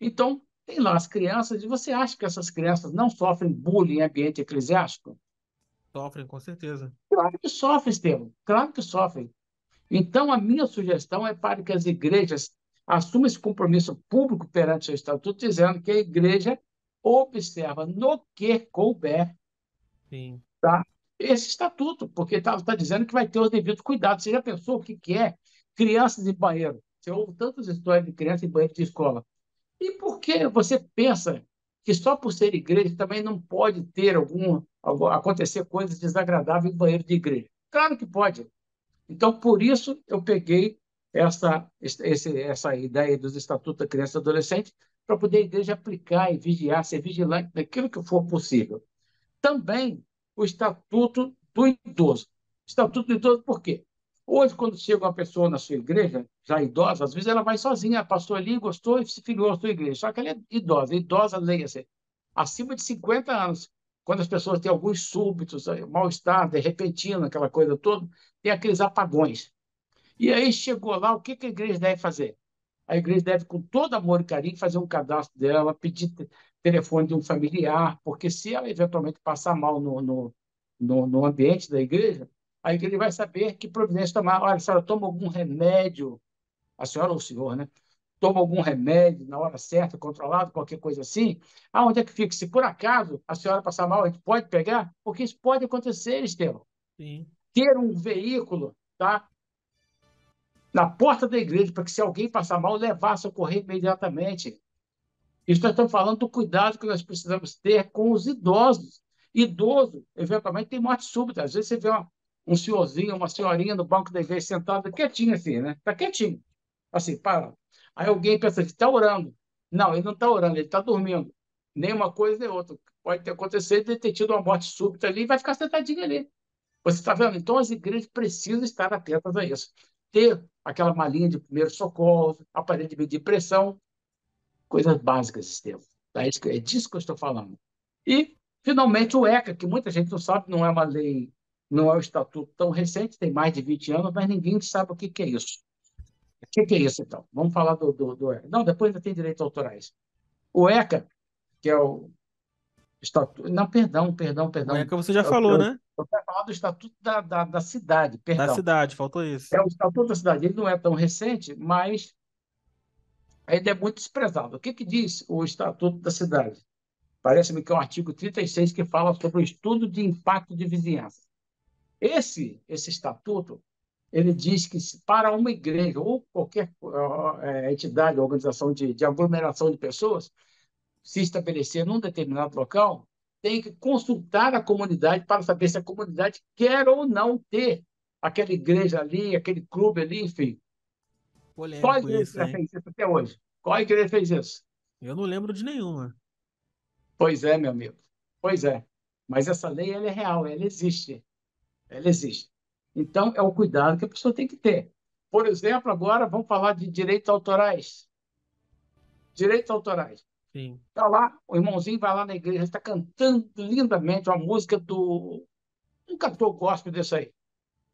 Então, tem lá as crianças, e você acha que essas crianças não sofrem bullying em ambiente eclesiástico? Sofrem, com certeza. Claro que sofrem, Estevam, claro que sofrem. Então, a minha sugestão é para que as igrejas assumam esse compromisso público perante o seu estatuto, dizendo que a igreja observa no que couber, Sim. tá? Esse estatuto, porque está dizendo que vai ter os devidos cuidados. Você já pensou o que, que é crianças em banheiro? Você ouve tantas histórias de crianças em banheiro de escola. E por que você pensa que só por ser igreja também não pode ter acontecer coisas desagradáveis em banheiro de igreja? Claro que pode. Então, por isso, eu peguei essa ideia dos estatutos da criança e do adolescente para poder a igreja aplicar e vigiar, ser vigilante naquilo que for possível. Também o estatuto do idoso. Estatuto do idoso por quê? Hoje, quando chega uma pessoa na sua igreja, já idosa, às vezes ela vai sozinha, passou ali, gostou e se filiou à sua igreja. Só que ela é idosa. Idosa, leia-se, acima de 50 anos. Quando as pessoas têm alguns súbitos, mal-estar, de repentino, aquela coisa toda, tem aqueles apagões. E aí chegou lá, o que que a igreja deve fazer? A igreja deve, com todo amor e carinho, fazer um cadastro dela, pedir telefone de um familiar, porque se ela eventualmente passar mal no ambiente da igreja, a igreja vai saber que providência tomar. Olha, a senhora toma algum remédio, a senhora ou o senhor, né? Toma algum remédio na hora certa, controlado, qualquer coisa assim. Aonde é que fica? Se por acaso a senhora passar mal, a gente pode pegar? Porque isso pode acontecer, Estevão. Sim. Ter um veículo, tá? Na porta da igreja, para que se alguém passar mal, levar, socorrer imediatamente. Isso nós estamos falando do cuidado que nós precisamos ter com os idosos. Idoso, eventualmente, tem morte súbita. Às vezes você vê um senhorzinho, uma senhorinha no banco da igreja sentada quietinho assim, né? Está quietinho. Assim, para. Aí alguém pensa que está orando. Não, ele não está orando, ele está dormindo. Nem uma coisa nem outra. Pode ter acontecido de ter tido uma morte súbita ali e vai ficar sentadinho ali. Você está vendo? Então, as igrejas precisam estar atentas a isso. Ter aquela malinha de primeiro socorro, aparelho de medir pressão, coisas básicas, Estevam. É disso que eu estou falando. E, finalmente, o ECA, que muita gente não sabe, não é uma lei, não é um estatuto tão recente, tem mais de 20 anos, mas ninguém sabe o que, que é isso. O que, que é isso, então? Vamos falar do ECA. Não, depois ainda tem direitos autorais. O ECA, que é o estatuto. Não, O perdão. ECA você já falou, Eu né? quero falar do estatuto da cidade, Da perdão. cidade, faltou isso. É o estatuto da cidade. Ele não é tão recente, mas ainda é muito desprezado. O que, que diz o estatuto da cidade? Parece-me que é o artigo 36 que fala sobre o estudo de impacto de vizinhança. Esse estatuto, ele diz que para uma igreja ou qualquer entidade, organização de aglomeração de pessoas, se estabelecer num determinado local, tem que consultar a comunidade para saber se a comunidade quer ou não ter aquela igreja ali, aquele clube ali, enfim. Qual Polêmico igreja isso, já hein? fez isso até hoje? Qual igreja fez isso? Eu não lembro de nenhuma. Pois é, meu amigo. Pois é. Mas essa lei, ela é real, ela existe. Ela existe. Então, é o cuidado que a pessoa tem que ter. Por exemplo, agora vamos falar de direitos autorais. Direitos autorais. Sim. Está lá, o irmãozinho vai lá na igreja, está cantando lindamente uma música do um cantor gospel desse aí.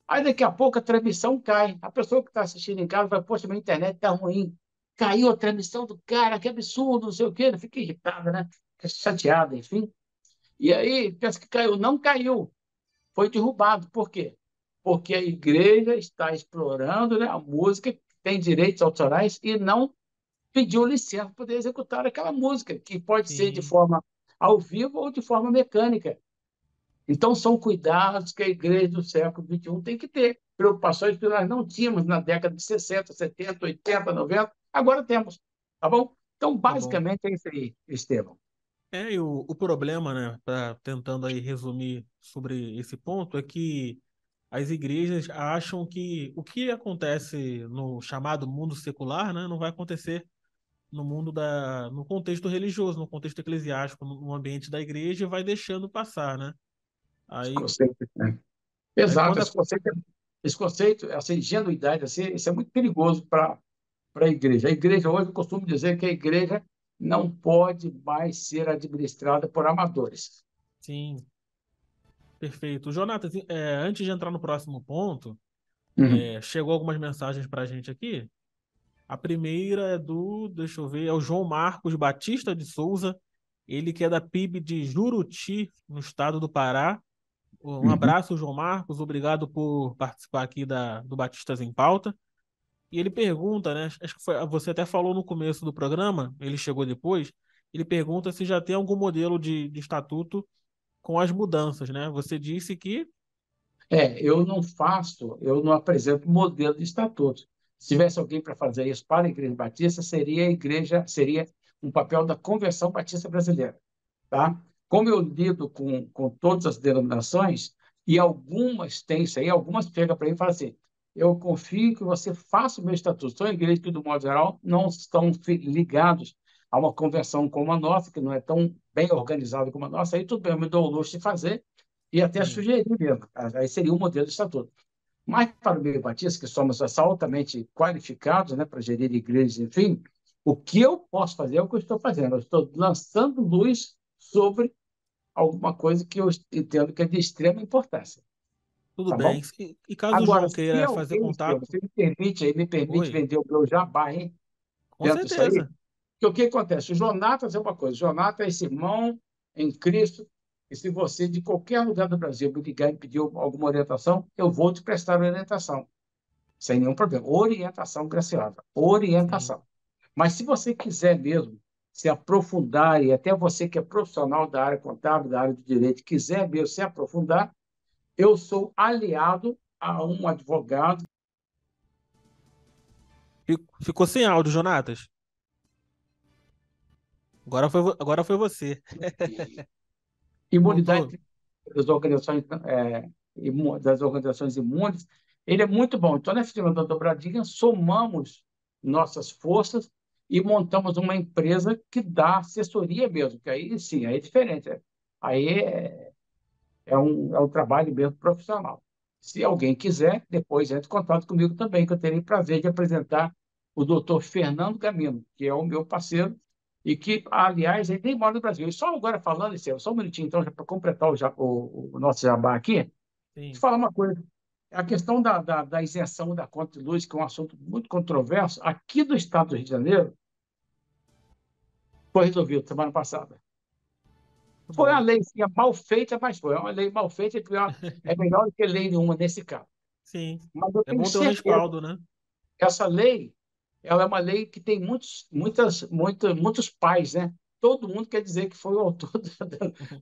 Aí daqui a pouco a transmissão cai. A pessoa que está assistindo em casa vai, poxa, minha internet está ruim. Caiu a transmissão do cara, que absurdo, não sei o quê. Fica irritada, né? Fica chateada, enfim. E aí, pensa que caiu. Não caiu. Foi derrubado. Por quê? Porque a igreja está explorando, né, a música, que tem direitos autorais, e não pediu licença para poder executar aquela música, que pode ser de Sim. forma ao vivo ou de forma mecânica. Então, são cuidados que a igreja do século XXI tem que ter. Preocupações que nós não tínhamos na década de 60, 70, 80, 90, agora temos. Tá bom? Então, Tá bom. basicamente é isso aí, Estevão. E o problema, né, tentando aí resumir sobre esse ponto, é que as igrejas acham que o que acontece no chamado mundo secular, né, não vai acontecer no contexto religioso, no contexto eclesiástico, no ambiente da igreja, e vai deixando passar, né? Esse Aí, conceito, né? aí Exato, quando esse conceito, essa ingenuidade, assim, isso é muito perigoso para para a igreja. A igreja, hoje, eu costumo dizer que a igreja não pode mais ser administrada por amadores. Sim, perfeito. Jonatas, antes de entrar no próximo ponto, Uhum, chegou algumas mensagens para a gente aqui. A primeira é deixa eu ver, é o João Marcos Batista de Souza, ele que é da PIB de Juruti, no estado do Pará. Um uhum. abraço, João Marcos, obrigado por participar aqui do Batistas em Pauta. E ele pergunta, né? Acho que você até falou no começo do programa, ele chegou depois. Ele pergunta se já tem algum modelo de estatuto com as mudanças, né? Você disse que. Eu não apresento modelo de estatuto. Se tivesse alguém para fazer isso para a Igreja Batista, seria um papel da Convenção Batista Brasileira, tá? Como eu lido com todas as denominações, e algumas têm isso aí, algumas chegam para mim e falam assim: eu confio que você faça o meu estatuto. São igrejas que, do modo geral, não estão ligados a uma convenção como a nossa, que não é tão bem organizada como a nossa, aí tudo bem, eu me dou o luxo de fazer e até Sim, sugerir mesmo. Aí seria um modelo de estatuto. Mas para o meio batista, que somos altamente qualificados, né, para gerir igrejas, enfim, o que eu posso fazer é o que eu estou fazendo. Eu estou lançando luz sobre alguma coisa que eu entendo que é de extrema importância, tudo tá bem. bom? E caso o Agora, João se queira fazer alguém, Estevam, contato. você me permite Oi, vender o meu jabá, hein, com dentro disso aí? certeza. Porque o que acontece? O Jonatas é uma coisa, o Jonatas é esse irmão em Cristo, e se você, de qualquer lugar do Brasil, me ligar e pedir alguma orientação, eu vou te prestar orientação, sem nenhum problema. Orientação graciosa, Sim, orientação. Mas se você quiser mesmo se aprofundar, e até você que é profissional da área contábil, da área do direito, quiser mesmo se aprofundar, eu sou aliado a um advogado. ficou sem áudio, Jonatas. Agora foi você. Voltou? Imunidade das organizações, das organizações imunes, ele é muito bom. Então, nessa firma da Dobradinha, somamos nossas forças e montamos uma empresa que dá assessoria mesmo, que aí sim, aí é diferente. Aí é um trabalho mesmo profissional. Se alguém quiser, depois entre em contato comigo também, que eu terei prazer de apresentar o doutor Fernando Camino, que é o meu parceiro e que, aliás, ele nem mora no Brasil. E só agora falando isso, só um minutinho, então, para completar o nosso jabá aqui, te Sim. falar uma coisa. A questão da isenção da conta de luz, que é um assunto muito controverso, aqui do estado do Rio de Janeiro, foi resolvido semana passada. Tá Foi uma bom. lei mal feita, mas foi uma lei mal feita, é melhor do que lei nenhuma nesse caso. Sim. Mas eu É tenho bom ter um certeza respaldo, né? que essa lei, ela é uma lei que tem muitos pais, né? Todo mundo quer dizer que foi o autor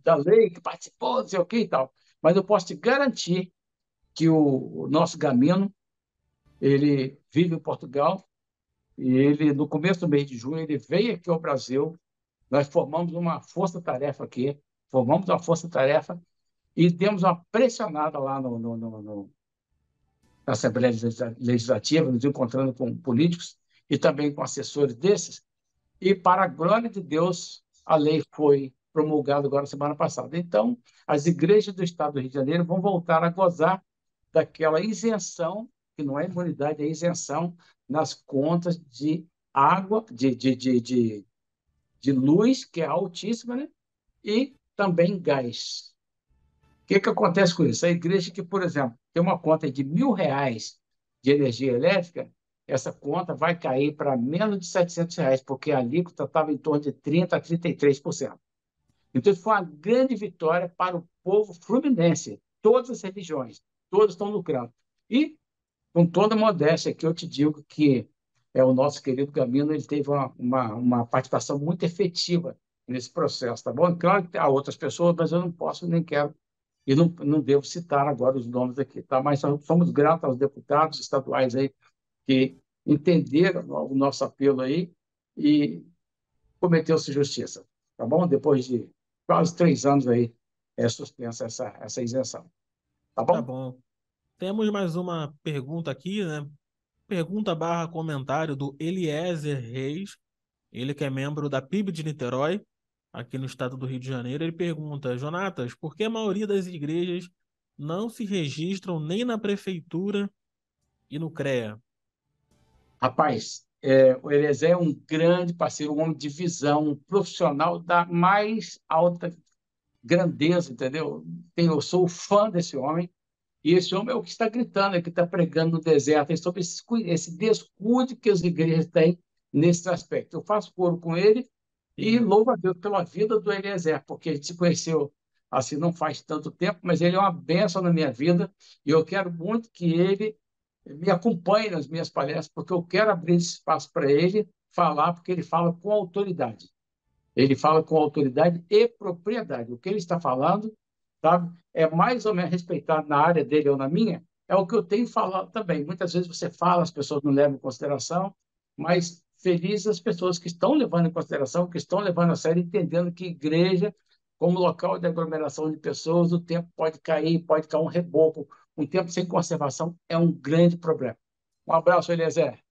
da lei, que participou, não sei o que e tal. Mas eu posso te garantir que o nosso Gamino, ele vive em Portugal e ele, no começo do mês de junho, ele veio aqui ao Brasil. Nós formamos uma força-tarefa aqui, formamos uma força-tarefa e demos uma pressionada lá na Assembleia Legislativa, nos encontrando com políticos e também com assessores desses. E, para a glória de Deus, a lei foi promulgada agora semana passada. Então, as igrejas do Estado do Rio de Janeiro vão voltar a gozar daquela isenção, que não é imunidade, é isenção nas contas de água, de luz, que é altíssima, né? E também gás. O que acontece com isso? A igreja que, por exemplo, tem uma conta de R$ 1.000 de energia elétrica, essa conta vai cair para menos de R$ 700, porque a alíquota estava em torno de 30% a 33%. Então, isso foi uma grande vitória para o povo fluminense. Todas as religiões, todos estão lucrando. E, com toda a modéstia aqui, eu te digo que o nosso querido Gamino ele teve uma participação muito efetiva nesse processo, tá bom? Claro que há outras pessoas, mas eu não posso nem quero e não devo citar agora os nomes aqui, tá? Mas somos gratos aos deputados estaduais aí que entenderam o nosso apelo aí e cometeu-se justiça, tá bom? Depois de quase 3 anos aí, é suspensa essa isenção, tá Tá bom? bom. Temos mais uma pergunta aqui, né? Pergunta barra comentário do Eliezer Reis, ele que é membro da PIB de Niterói, aqui no estado do Rio de Janeiro. Ele pergunta, Jonatas, por que a maioria das igrejas não se registram nem na prefeitura e no CREA? Rapaz, O Eliezer é um grande parceiro, um homem de visão, um profissional da mais alta grandeza, entendeu? Eu sou fã desse homem, e esse homem é o que está gritando, é o que está pregando no deserto, é sobre esse descuido que as igrejas têm nesse aspecto. Eu faço coro com ele e Sim, louvo a Deus pela vida do Eliezer, porque a gente se conheceu assim não faz tanto tempo, mas ele é uma bênção na minha vida e eu quero muito que ele me acompanhe nas minhas palestras, porque eu quero abrir espaço para ele falar, porque ele fala com autoridade. Ele fala com autoridade e propriedade. O que ele está falando, sabe, é mais ou menos respeitado na área dele ou na minha, é o que eu tenho falado também. Muitas vezes você fala, as pessoas não levam em consideração, mas felizes as pessoas que estão levando em consideração, que estão levando a sério, entendendo que igreja, como local de aglomeração de pessoas, o tempo pode cair um reboco. Um tempo sem conservação é um grande problema. Um abraço, Eliezer.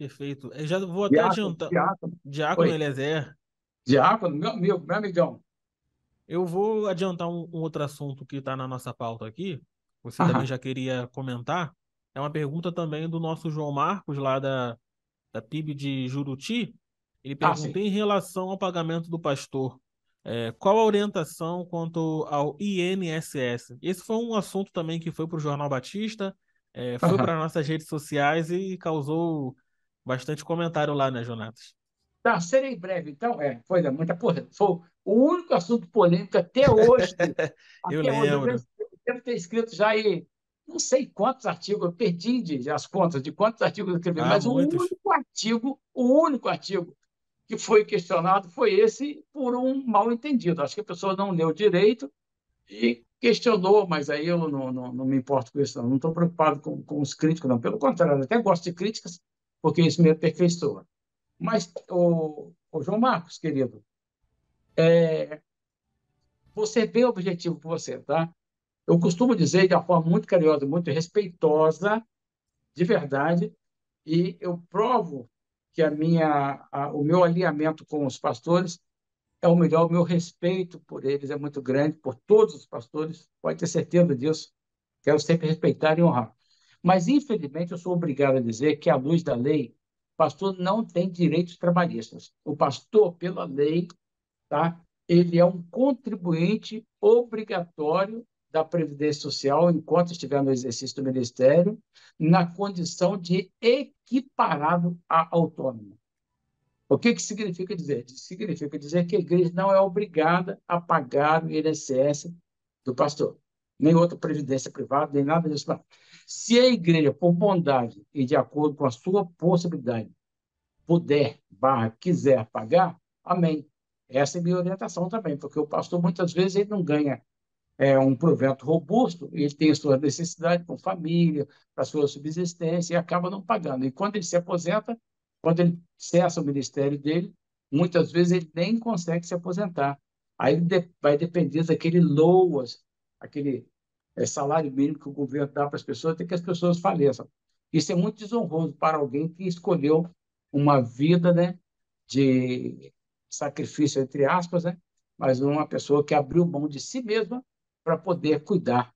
perfeito. Eu já vou até Diácono, adiantar. diácono. Diácono Oi, Eliezer, diácono, meu amigo, meu amigão. eu vou adiantar um outro assunto que está na nossa pauta aqui. Você também Aham. já queria comentar. É uma pergunta também do nosso João Marcos, lá da PIB de Juruti. Ele Ah, pergunta sim. em relação ao pagamento do pastor. Qual a orientação quanto ao INSS? Esse foi um assunto também que foi para o Jornal Batista, foi Aham. para nossas redes sociais e causou bastante comentário lá, né, Jonatas? Tá, serei breve, então. Foi muita porra. Foi o único assunto polêmico até hoje. Eu Até hoje. lembro. Eu devo ter escrito já aí, não sei quantos artigos, eu perdi as contas de quantos artigos eu escrevi, Há mas muitos. o único artigo que foi questionado foi esse por um mal-entendido. Acho que a pessoa não leu direito e questionou, mas aí eu não me importo com isso, não estou preocupado com os críticos, não. Pelo contrário, até gosto de críticas, porque isso me aperfeiçoa. Mas, o João Marcos, querido, você é bem objetivo com você, tá? Eu costumo dizer de uma forma muito carinhosa, muito respeitosa, de verdade, e eu provo que o meu alinhamento com os pastores é o melhor, o meu respeito por eles é muito grande, por todos os pastores, pode ter certeza disso. Quero sempre respeitar e honrar. Mas, infelizmente, eu sou obrigado a dizer que, à luz da lei, o pastor não tem direitos trabalhistas. O pastor, pela lei, tá? Ele é um contribuinte obrigatório da Previdência Social enquanto estiver no exercício do ministério, na condição de equiparado a autônomo. O que que significa dizer? Significa dizer que a igreja não é obrigada a pagar o INSS do pastor, nem outra previdência privada, nem nada disso. Não. Se a igreja, por bondade e de acordo com a sua possibilidade, puder, quiser pagar, amém. Essa é a minha orientação também, porque o pastor muitas vezes ele não ganha um provento robusto, ele tem suas necessidades com família, para sua subsistência, e acaba não pagando. E quando ele se aposenta, quando ele cessa o ministério dele, muitas vezes ele nem consegue se aposentar. Aí ele vai depender daquele LOAS, aquele salário mínimo que o governo dá para as pessoas, até que as pessoas faleçam. Isso é muito desonroso para alguém que escolheu uma vida, né, de sacrifício, entre aspas, né, mas uma pessoa que abriu mão de si mesma para poder cuidar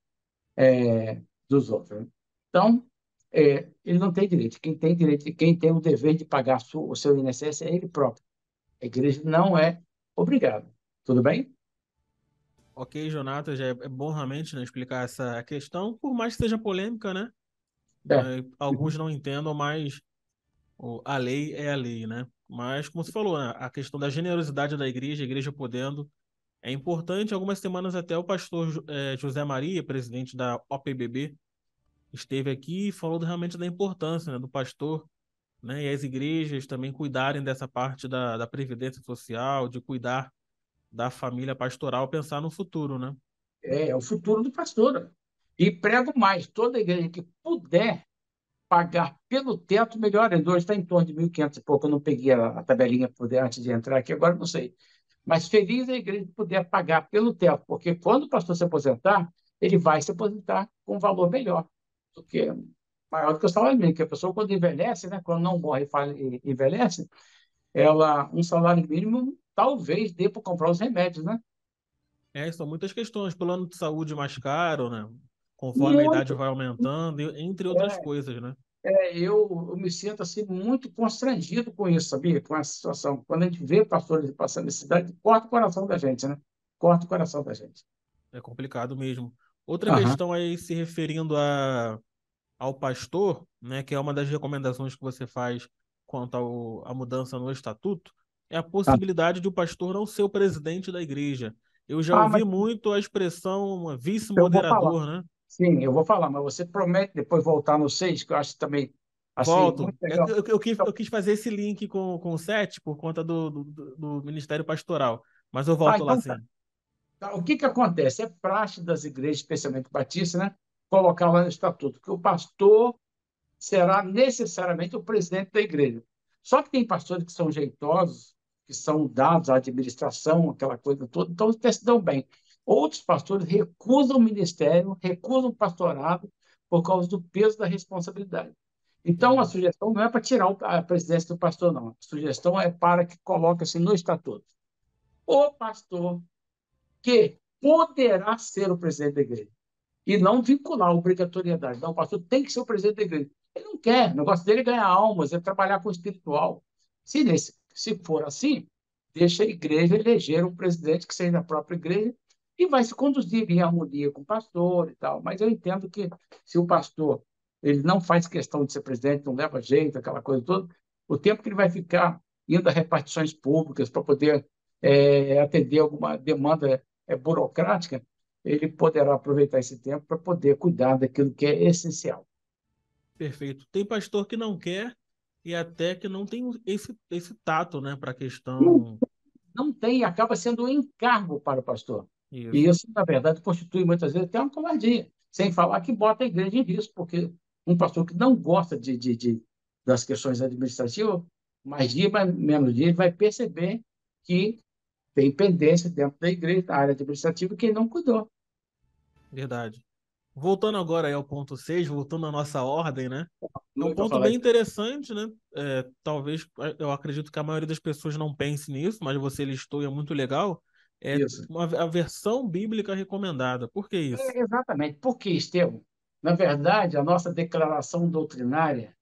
dos outros. Né? Então, ele não tem direito. Quem tem direito, quem tem o dever de pagar o seu INSS é ele próprio. A igreja não é obrigada. Tudo bem? Ok, Jonathan, já é bom realmente, né, explicar essa questão, por mais que seja polêmica, né? É. Alguns não entendam, mas a lei é a lei, né? Mas, como você falou, né, a questão da generosidade da igreja, a igreja podendo, é importante. Algumas semanas até o pastor José Maria, presidente da OPBB, esteve aqui e falou realmente da importância, né, do pastor, né, e as igrejas também cuidarem dessa parte da previdência social, de cuidar da família pastoral, pensar no futuro, né? É o futuro do pastor. E prego mais: toda igreja que puder pagar pelo teto, melhor. Hoje está em torno de 1.500 e pouco. Eu não peguei a tabelinha antes de entrar aqui, agora não sei. Mas feliz a igreja que puder pagar pelo teto, porque quando o pastor se aposentar, ele vai se aposentar com um valor melhor, do que maior do que o salário mínimo. Porque a pessoa, quando envelhece, né, quando não morre e envelhece, um salário mínimo talvez dê para comprar os remédios, né? São muitas questões. Plano de saúde mais caro, né? Conforme a idade Muito. vai aumentando, entre outras coisas, né? eu me sinto assim muito constrangido com isso, sabia? Com essa situação. Quando a gente vê pastores passando necessidade, corta o coração da gente, né? Corta o coração da gente. É complicado mesmo. Outra Aham. questão aí, se referindo ao pastor, né, que é uma das recomendações que você faz quanto à mudança no estatuto, é a Ah, possibilidade de o pastor não ser o presidente da igreja. Eu já ah, ouvi mas muito a expressão eu vou falar. vice-moderador, né? Sim, eu vou falar, mas você promete depois voltar no 6, que eu acho também, assim, muito Volto. legal. Eu quis fazer esse link com o 7 por conta do Ministério Pastoral, mas eu Ah, volto lá então tá. sim. Tá, o que que acontece? É praxe das igrejas, especialmente batistas, né? Colocar lá no estatuto que o pastor será necessariamente o presidente da igreja. Só que tem pastores que são jeitosos, que são dados à administração, aquela coisa toda, então até se dão bem. Outros pastores recusam o ministério, recusam o pastorado por causa do peso da responsabilidade. Então, a Entendi. sugestão não é para tirar a presidência do pastor, não. A sugestão é para que coloque-se no estatuto. O pastor que poderá ser o presidente da igreja e não vincular a obrigatoriedade. Não, o pastor tem que ser o presidente da igreja. Ele não quer, o negócio dele é ganhar almas, é trabalhar com o espiritual. Se for assim, deixa a igreja eleger um presidente que seja da própria igreja e vai se conduzir em harmonia com o pastor e tal. Mas eu entendo que se o pastor ele não faz questão de ser presidente, não leva jeito, aquela coisa toda, o tempo que ele vai ficar indo a repartições públicas para poder atender alguma demanda burocrática, ele poderá aproveitar esse tempo para poder cuidar daquilo que é essencial. Perfeito. Tem pastor que não quer e até que não tem esse tato, né, para a Não, questão. não tem, acaba sendo um encargo para o pastor. E Isso. isso, na verdade, constitui muitas vezes até uma covardia, sem falar que bota a igreja em risco, porque um pastor que não gosta das questões administrativas, mais dia, mais, menos dia, ele vai perceber que tem pendência dentro da igreja, da área administrativa, que ele não cuidou. Verdade. Voltando agora aí ao ponto 6, voltando à nossa ordem, né? É um Para ponto falar bem interessante, né? Talvez eu acredito que a maioria das pessoas não pense nisso, mas você listou e é muito legal. É isso. a versão bíblica recomendada. Por que isso? Exatamente. Por que, Estevão? Na verdade, a nossa declaração doutrinária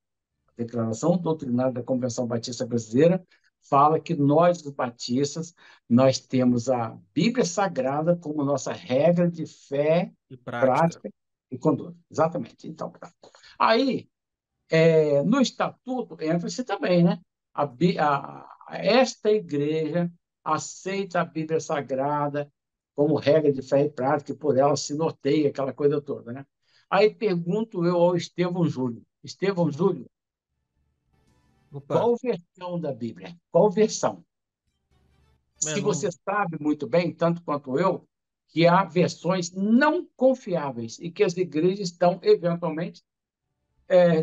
da Convenção Batista Brasileira, fala que nós, os batistas, nós temos a Bíblia Sagrada como nossa regra de fé, E prática. prática e conduta. Exatamente. Então, tá. Aí, no estatuto, entra-se também, né? Esta igreja aceita a Bíblia Sagrada como regra de fé e prática, e por ela se norteia aquela coisa toda, né? Aí pergunto eu ao Estevão Júlio. Estevão Júlio, Opa, qual versão da Bíblia? Qual versão? Se você não. sabe muito bem, tanto quanto eu, que há versões não confiáveis e que as igrejas estão, eventualmente,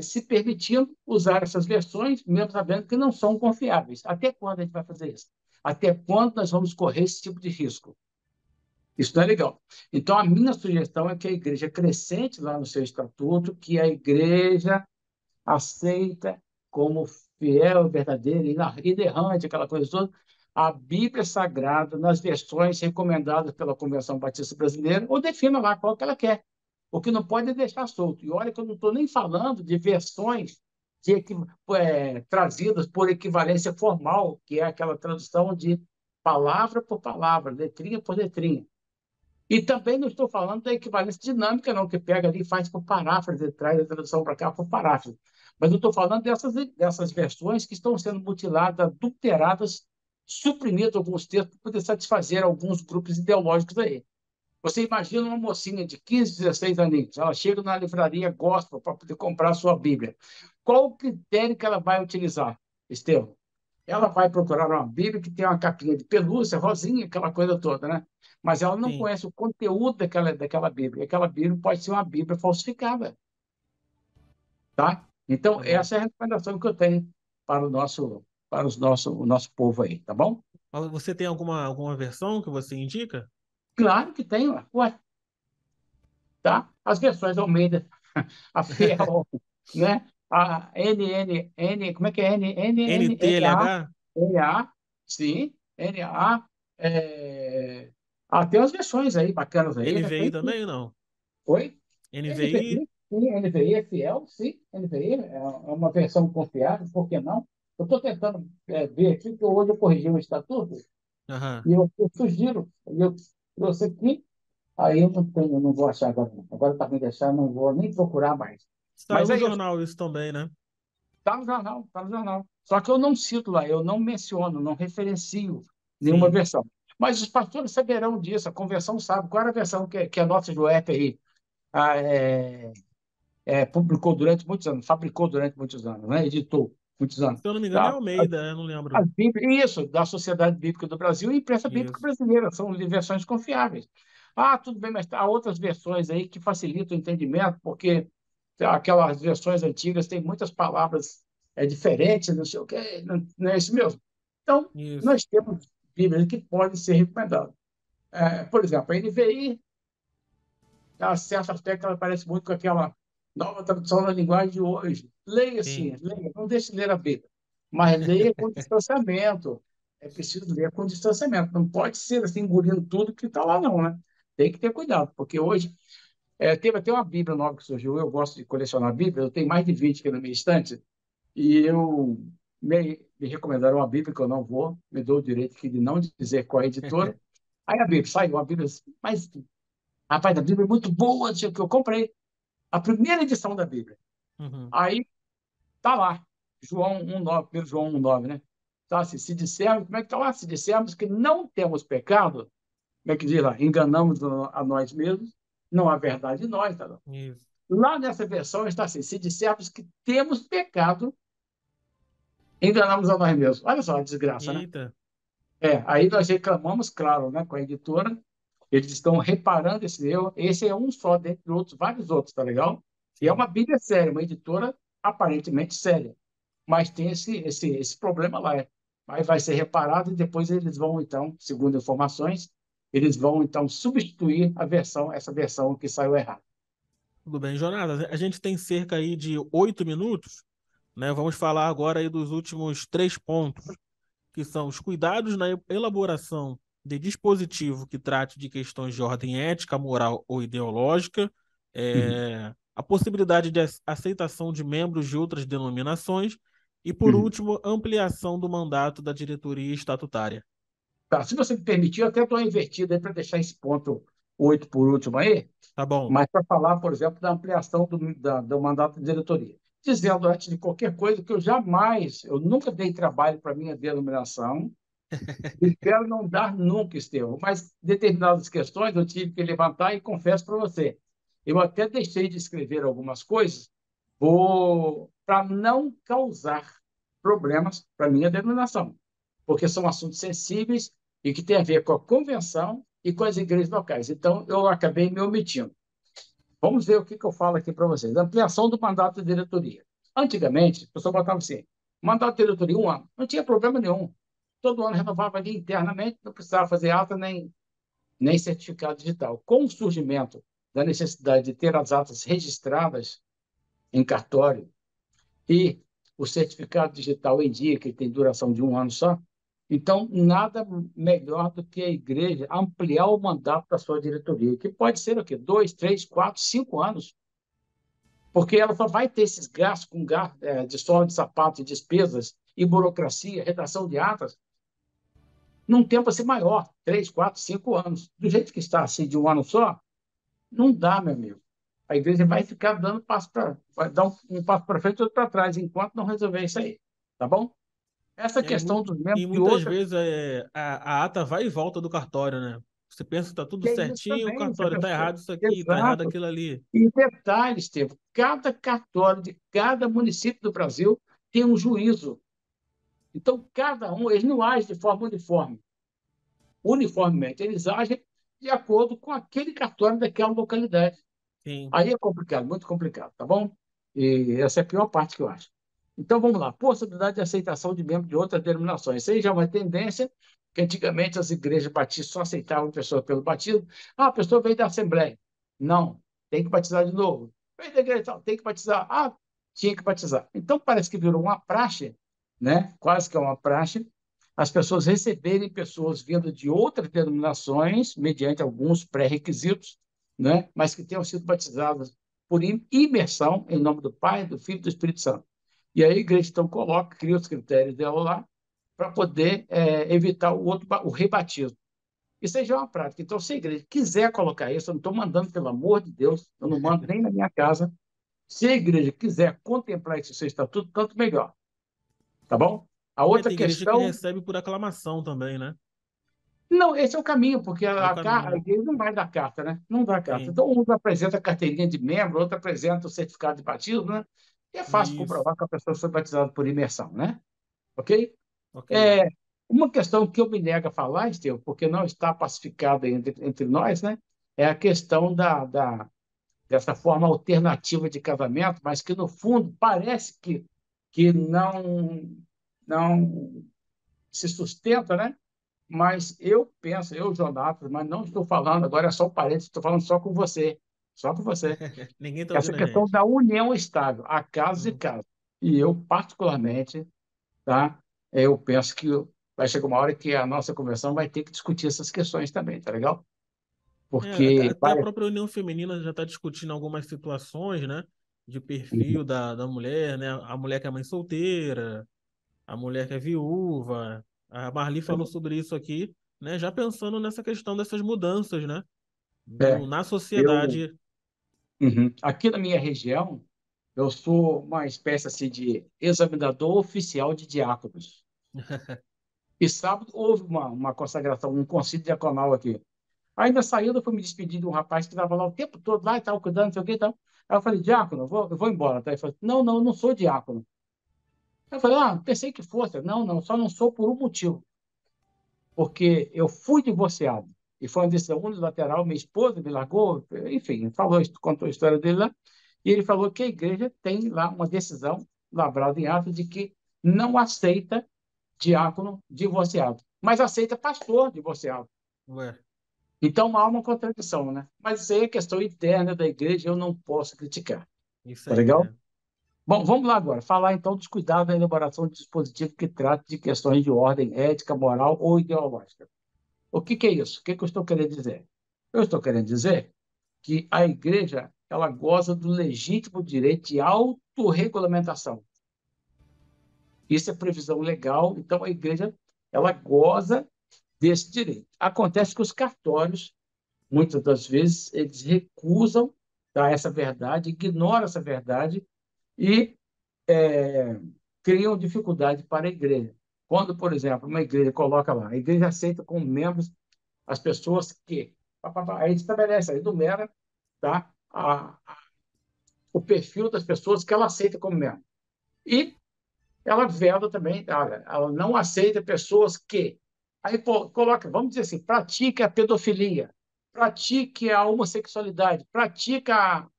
se permitindo usar essas versões, mesmo sabendo que não são confiáveis. Até quando a gente vai fazer isso? Até quando nós vamos correr esse tipo de risco? Isso não é legal. Então, a minha sugestão é que a igreja acrescente lá no seu estatuto que a igreja aceita como fiel, verdadeira, inerrante, aquela coisa toda, a Bíblia Sagrada nas versões recomendadas pela Convenção Batista Brasileira, ou defina lá qual que ela quer. O que não pode é deixar solto. E olha que eu não estou nem falando de versões trazidas por equivalência formal, que é aquela tradução de palavra por palavra, letrinha por letrinha. E também não estou falando da equivalência dinâmica, não, que pega ali e faz por paráfrase, traz a tradução para cá por paráfrase. Mas eu estou falando dessas versões que estão sendo mutiladas, adulteradas, suprimidas alguns textos para poder satisfazer alguns grupos ideológicos aí. Você imagina uma mocinha de 15, 16 aninhos, ela chega na livraria gospel para poder comprar a sua Bíblia. Qual o critério que ela vai utilizar, Estevam? Ela vai procurar uma Bíblia que tem uma capinha de pelúcia, rosinha, aquela coisa toda, né? Mas ela não Sim, conhece o conteúdo daquela Bíblia. Aquela Bíblia pode ser uma Bíblia falsificada, tá? Então, tá bom. essa é a recomendação que eu tenho para o nosso povo aí, tá bom? Mas você tem alguma versão que você indica? Claro que tem, ué, tá? As versões Almeida, a Fiel, né? A como é que é? NA, NTLH? NA, sim, NA, tem umas versões aí bacanas aí, né? NVI também, não? Oi? NVI? NVI? Sim, NVI é fiel, sim, NVI é uma versão confiável, por que não? Eu estou tentando ver aqui, que hoje eu corrigi o estatuto, Aham. e eu sugiro, eu trouxe aqui, aí eu não tenho, eu não vou achar agora, não. Agora para me deixar, não vou nem procurar mais. Saiu Mas no é isso, jornal isso também, né? está no jornal, está no jornal. Só que eu não cito lá, eu não menciono, não referencio nenhuma Sim. versão. Mas os pastores saberão disso, a conversão sabe qual era a versão que a nossa Joep aí ah, publicou durante muitos anos, fabricou durante muitos anos, né? Editou muitos anos. Se eu não me engano, é Tá? Almeida, eu não lembro. As Bíblias, isso, da Sociedade Bíblica do Brasil e Imprensa Bíblica Isso. Brasileira, são versões confiáveis. Ah, tudo bem, mas há outras versões aí que facilitam o entendimento, porque aquelas versões antigas têm muitas palavras diferentes, não sei o quê, não, não é isso mesmo. Então, Isso. nós temos Bíblias que podem ser recomendadas. Por exemplo, a NVI, a certo aspecto, ela parece muito com aquela nova tradução da linguagem de hoje. Leia, sim, Sim. leia, não deixe de ler a Bíblia, mas leia com distanciamento. É preciso ler com distanciamento. Não pode ser assim, engolindo tudo que está lá, não, né? Tem que ter cuidado, porque hoje teve até uma Bíblia nova que surgiu. Eu gosto de colecionar Bíblia, eu tenho mais de 20 aqui na minha estante, e me recomendaram uma Bíblia que eu não vou, me dou o direito aqui de não dizer qual é a editora. Aí a Bíblia saiu, uma Bíblia, mas rapaz, a Bíblia é muito boa, tinha que eu comprei a primeira edição da Bíblia. Uhum. Aí tá lá, João 1,9, 1 João 1,9, né? Tá assim, se dissermos, como é que tá lá? Se dissermos que não temos pecado, como é que diz lá? Enganamos a nós mesmos, não há verdade em nós, tá? Isso. Lá nessa versão está assim, se dissermos que temos pecado, enganamos a nós mesmos. Olha só a desgraça, né? Eita. Aí nós reclamamos, claro, né, com a editora, eles estão reparando esse erro. Esse é um só, dentre outros, vários outros, tá legal? E é Sim. uma Bíblia séria, uma editora aparentemente séria, mas tem esse problema lá. Mas vai ser reparado e depois eles vão, então, segundo informações, eles vão, então, substituir essa versão que saiu errada. Tudo bem, Jonathan. A gente tem cerca aí de 8 minutos, né? Vamos falar agora aí dos últimos 3 pontos, que são os cuidados na elaboração de dispositivo que trate de questões de ordem ética, moral ou ideológica, Uhum, a possibilidade de aceitação de membros de outras denominações e, por uhum. último, ampliação do mandato da diretoria estatutária. Tá, se você me permitir, eu até estou invertido aí para deixar esse ponto 8 por último aí, Tá bom? mas para falar, por exemplo, da ampliação do mandato da diretoria. Dizendo antes de qualquer coisa que eu nunca dei trabalho para a minha denominação, espero não dar nunca, Estevão, mas determinadas questões eu tive que levantar e confesso para você, eu até deixei de escrever algumas coisas para não causar problemas para a minha denominação, porque são assuntos sensíveis e que têm a ver com a convenção e com as igrejas locais. Então, eu acabei me omitindo. Vamos ver o que eu falo aqui para vocês. Ampliação do mandato da diretoria. Antigamente, a pessoa botava assim, mandato de diretoria 1 ano. Não tinha problema nenhum. Todo ano renovava ali internamente, não precisava fazer ata nem certificado digital. Com o surgimento da necessidade de ter as atas registradas em cartório e o certificado digital em dia, que tem duração de 1 ano só, então, nada melhor do que a igreja ampliar o mandato da sua diretoria, que pode ser o quê? 2, 3, 4, 5 anos. Porque ela só vai ter esses gastos com de sola de sapato e despesas e burocracia, redação de atas, num tempo assim maior, 3, 4, 5 anos. Do jeito que está assim, de 1 ano só, não dá, meu amigo. A igreja vai ficar dando passo para, vai dar um passo para frente e outro para trás, enquanto não resolver isso aí. Tá bom? Essa E aí, questão dos e membros de muitas outra, vezes a ata vai e volta do cartório, né? Você pensa que tá tudo que é isso certinho, o também. cartório tá errado isso aqui, tá errado Exato. aquilo ali. E detalhe, Estevam, cada cartório de cada município do Brasil tem um juízo. Então, cada um, eles não agem de forma uniforme. Uniformemente, eles agem de acordo com aquele cartório daquela localidade. Sim. Aí é complicado, muito complicado, tá bom? E essa é a pior parte que eu acho. Então, vamos lá. Possibilidade de aceitação de membros de outras denominações. Isso aí já é uma tendência, que antigamente as igrejas batistas só aceitavam pessoas pelo batismo. Ah, a pessoa veio da Assembleia. Não, tem que batizar de novo. Veio da igreja, tem que batizar. Ah, tinha que batizar. Então, parece que virou uma praxe, né? Quase que é uma praxe, as pessoas receberem pessoas vindo de outras denominações, mediante alguns pré-requisitos, né? Mas que tenham sido batizadas por imersão em nome do Pai, do Filho e do Espírito Santo. E aí a igreja, então, cria os critérios dela lá para poder evitar o rebatismo. Isso aí já é uma prática. Então, se a igreja quiser colocar isso, eu não estou mandando, pelo amor de Deus, eu não mando nem na minha casa. Se a igreja quiser contemplar esse seu estatuto, tanto melhor. Tá bom? A outra Tem igreja que questão. recebe por aclamação também, né? Não, esse é o caminho, porque É o caminho, a né? igreja não vai dar carta, né? Não dá carta. Sim. Então, um apresenta a carteirinha de membro, outro apresenta o certificado de batismo, né? E é fácil Isso. comprovar que a pessoa foi batizada por imersão, né? Ok? Ok. É, uma questão que eu me nego a falar, Estevam, porque não está pacificada entre nós, né? É a questão dessa forma alternativa de casamento, mas que, no fundo, parece que não se sustenta, né? Mas eu penso, eu, Jonatas, mas não estou falando, agora é só um parênteses, estou falando só com você. Ninguém tá Essa ouvindo a questão gente. da união estável, a casos e Hum. casos. E eu, particularmente, tá? Eu penso que vai chegar uma hora que a nossa convenção vai ter que discutir essas questões também, tá legal? Porque Até a própria União Feminina já está discutindo algumas situações, né? De perfil da mulher, né? A mulher que é mãe solteira, a mulher que é viúva. A Marli falou sobre isso aqui, né? Já pensando nessa questão dessas mudanças, né? é, Na eu sociedade. aqui na minha região, eu sou uma espécie assim, de examinador oficial de diáconos. E sábado houve uma consagração, um concílio diaconal aqui. Aí na saída eu fui me despedir de um rapaz que estava lá o tempo todo, lá e estava cuidando, não sei o que e tal. Aí eu falei, diácono, eu vou embora. Tá? Ele falou, não, não, eu não sou diácono. Aí eu falei, pensei que fosse. Não, não, só não sou por um motivo. Porque eu fui divorciado. E foi uma decisão unilateral, minha esposa me largou, enfim, contou a história dele lá. E ele falou que a igreja tem lá uma decisão, lavrada em ato, de que não aceita diácono divorciado, mas aceita pastor divorciado. Ué, Então, há uma contradição, né? Mas isso aí é questão interna da igreja, eu não posso criticar. isso Tá aí, legal? né? Bom, vamos lá agora. Falar então dos cuidados da elaboração de dispositivo que trata de questões de ordem ética, moral ou ideológica. O que é isso? O que eu estou querendo dizer? Eu estou querendo dizer que a igreja ela goza do legítimo direito de autorregulamentação. Isso é previsão legal, então a igreja ela goza desse direito. Acontece que os cartórios muitas das vezes eles recusam dar essa verdade, ignoram essa verdade e criam dificuldade para a igreja. Quando, por exemplo, uma igreja coloca lá, a igreja aceita como membros as pessoas que, aí estabelece, aí enumera, tá, o perfil das pessoas que ela aceita como membro. E ela veda também, olha, ela não aceita pessoas que, aí coloca, vamos dizer assim, pratica a pedofilia, pratique a homossexualidade, pratica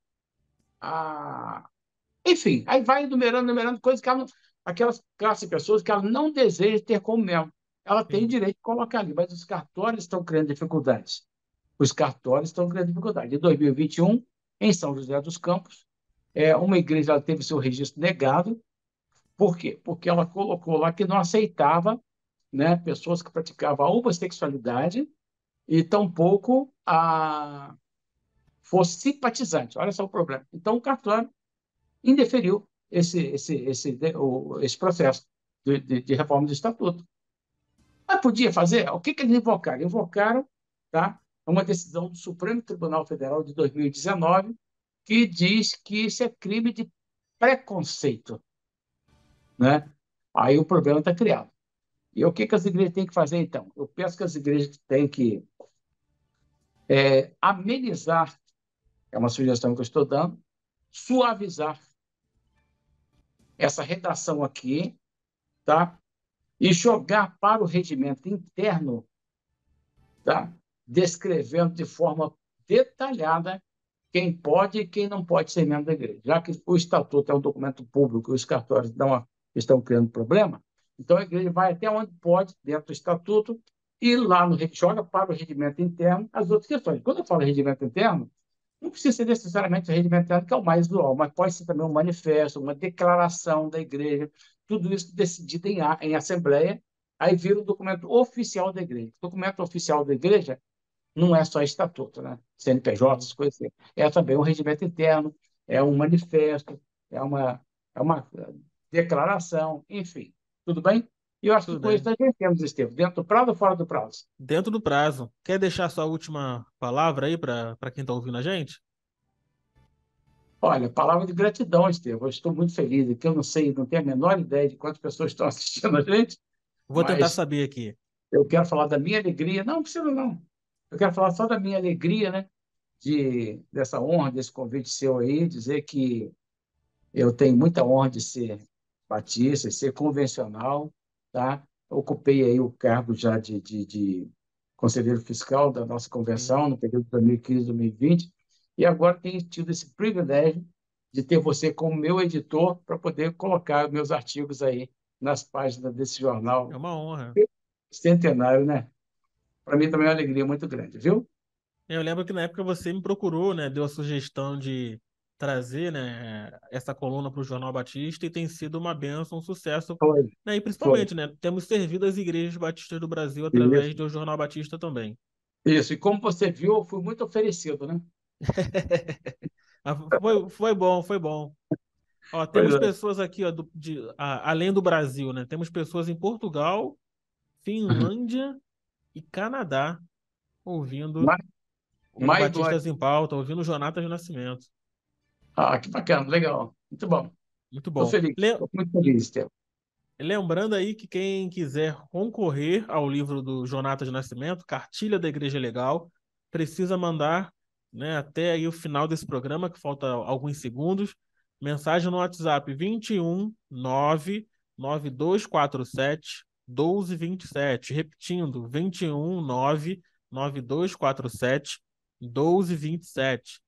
a... Enfim, aí vai enumerando coisas que ela não, aquelas classes de pessoas que ela não deseja ter como membro. Ela tem o Sim. direito de colocar ali, mas os cartórios estão criando dificuldades. Os cartórios estão criando dificuldade. Em 2021, em São José dos Campos, uma igreja ela teve seu registro negado. Por quê? Porque ela colocou lá que não aceitava, né, pessoas que praticavam a homossexualidade e tampouco fosse simpatizante. Olha só o problema. Então, o cartório indeferiu esse processo de reforma do estatuto. Mas podia fazer? O que eles invocaram? Invocaram, tá, uma decisão do Supremo Tribunal Federal de 2019 que diz que isso é crime de preconceito, né? Aí o problema está criado. E o que as igrejas têm que fazer, então? Eu penso que as igrejas têm que amenizar, é uma sugestão que eu estou dando, suavizar essa redação aqui, tá? E jogar para o regimento interno, tá? Descrevendo de forma detalhada quem pode e quem não pode ser membro da igreja. Já que o estatuto é um documento público e os cartórios estão criando problema, então a igreja vai até onde pode, dentro do estatuto, e lá joga para o regimento interno as outras questões. Quando eu falo regimento interno, não precisa ser necessariamente o regimento interno, que é o mais usual, mas pode ser também um manifesto, uma declaração da igreja, tudo isso decidido em assembleia, aí vira o documento oficial da igreja. O documento oficial da igreja não é só estatuto, né? CNPJ, Sim. essas coisas assim. É também um regimento interno, é um manifesto, é uma declaração, enfim. Tudo bem? E eu acho que Tudo com isso bem. nós vencemos, Estevam. Dentro do prazo ou fora do prazo? Dentro do prazo. Quer deixar sua última palavra aí para quem está ouvindo a gente? Olha, palavra de gratidão, Estevam. Eu estou muito feliz aqui. Eu não sei, não tenho a menor ideia de quantas pessoas estão assistindo a gente, Vou tentar mas saber aqui. eu quero falar da minha alegria. Não, não precisa não. Eu quero falar só da minha alegria, né? Dessa honra, desse convite seu aí, dizer que eu tenho muita honra de ser batista, de ser convencional, tá? Ocupei aí o cargo já de conselheiro fiscal da nossa Sim. convenção no período de 2015 2020, e agora tenho tido esse privilégio de ter você como meu editor para poder colocar meus artigos aí nas páginas desse É jornal uma honra. centenário, né? Para mim também é uma alegria muito grande, viu? Eu lembro que na época você me procurou, né? Deu a sugestão de trazer, né, essa coluna para o Jornal Batista e tem sido uma bênção, um sucesso, Foi, né? E foi. principalmente, né? Temos servido as igrejas batistas do Brasil através Isso, do Jornal Batista também. isso. E como você viu, eu fui muito oferecido, né? Ah, foi bom, foi bom. Ó, Pois temos é. pessoas aqui, ó, além do Brasil, né? Temos pessoas em Portugal, Finlândia e Canadá ouvindo Mais, o mais glória. Batistas em Pauta, ouvindo o Jonatas Nascimento. Ah, que bacana, legal. Muito bom. Muito Estou bom. feliz, estou muito feliz, Estevam. Lembrando aí que quem quiser concorrer ao livro do Jonatas Nascimento, Cartilha da Igreja Legal, precisa mandar, né, até aí o final desse programa, que falta alguns segundos, mensagem no WhatsApp 21 99247 1227. Repetindo, 21 99247 1227.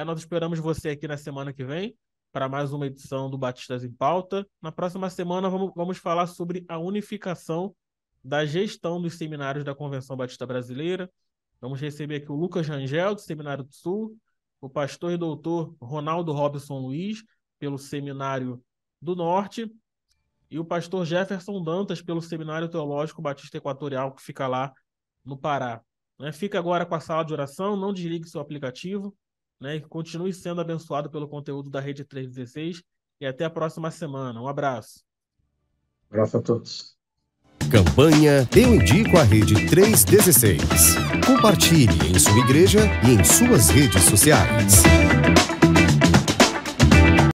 Nós esperamos você aqui na semana que vem para mais uma edição do Batistas em Pauta. Na próxima semana vamos falar sobre a unificação da gestão dos seminários da Convenção Batista Brasileira. Vamos receber aqui o Lucas Rangel, do Seminário do Sul, o pastor e doutor Ronaldo Robson Luiz, pelo Seminário do Norte, e o pastor Jefferson Dantas, pelo Seminário Teológico Batista Equatorial, que fica lá no Pará. Né? Fica agora com a sala de oração, não desligue seu aplicativo, né? E continue sendo abençoado pelo conteúdo da Rede 316 e até a próxima semana. Um abraço. Abraço a todos. Campanha Eu Indico a Rede 316. Compartilhe em sua igreja e em suas redes sociais.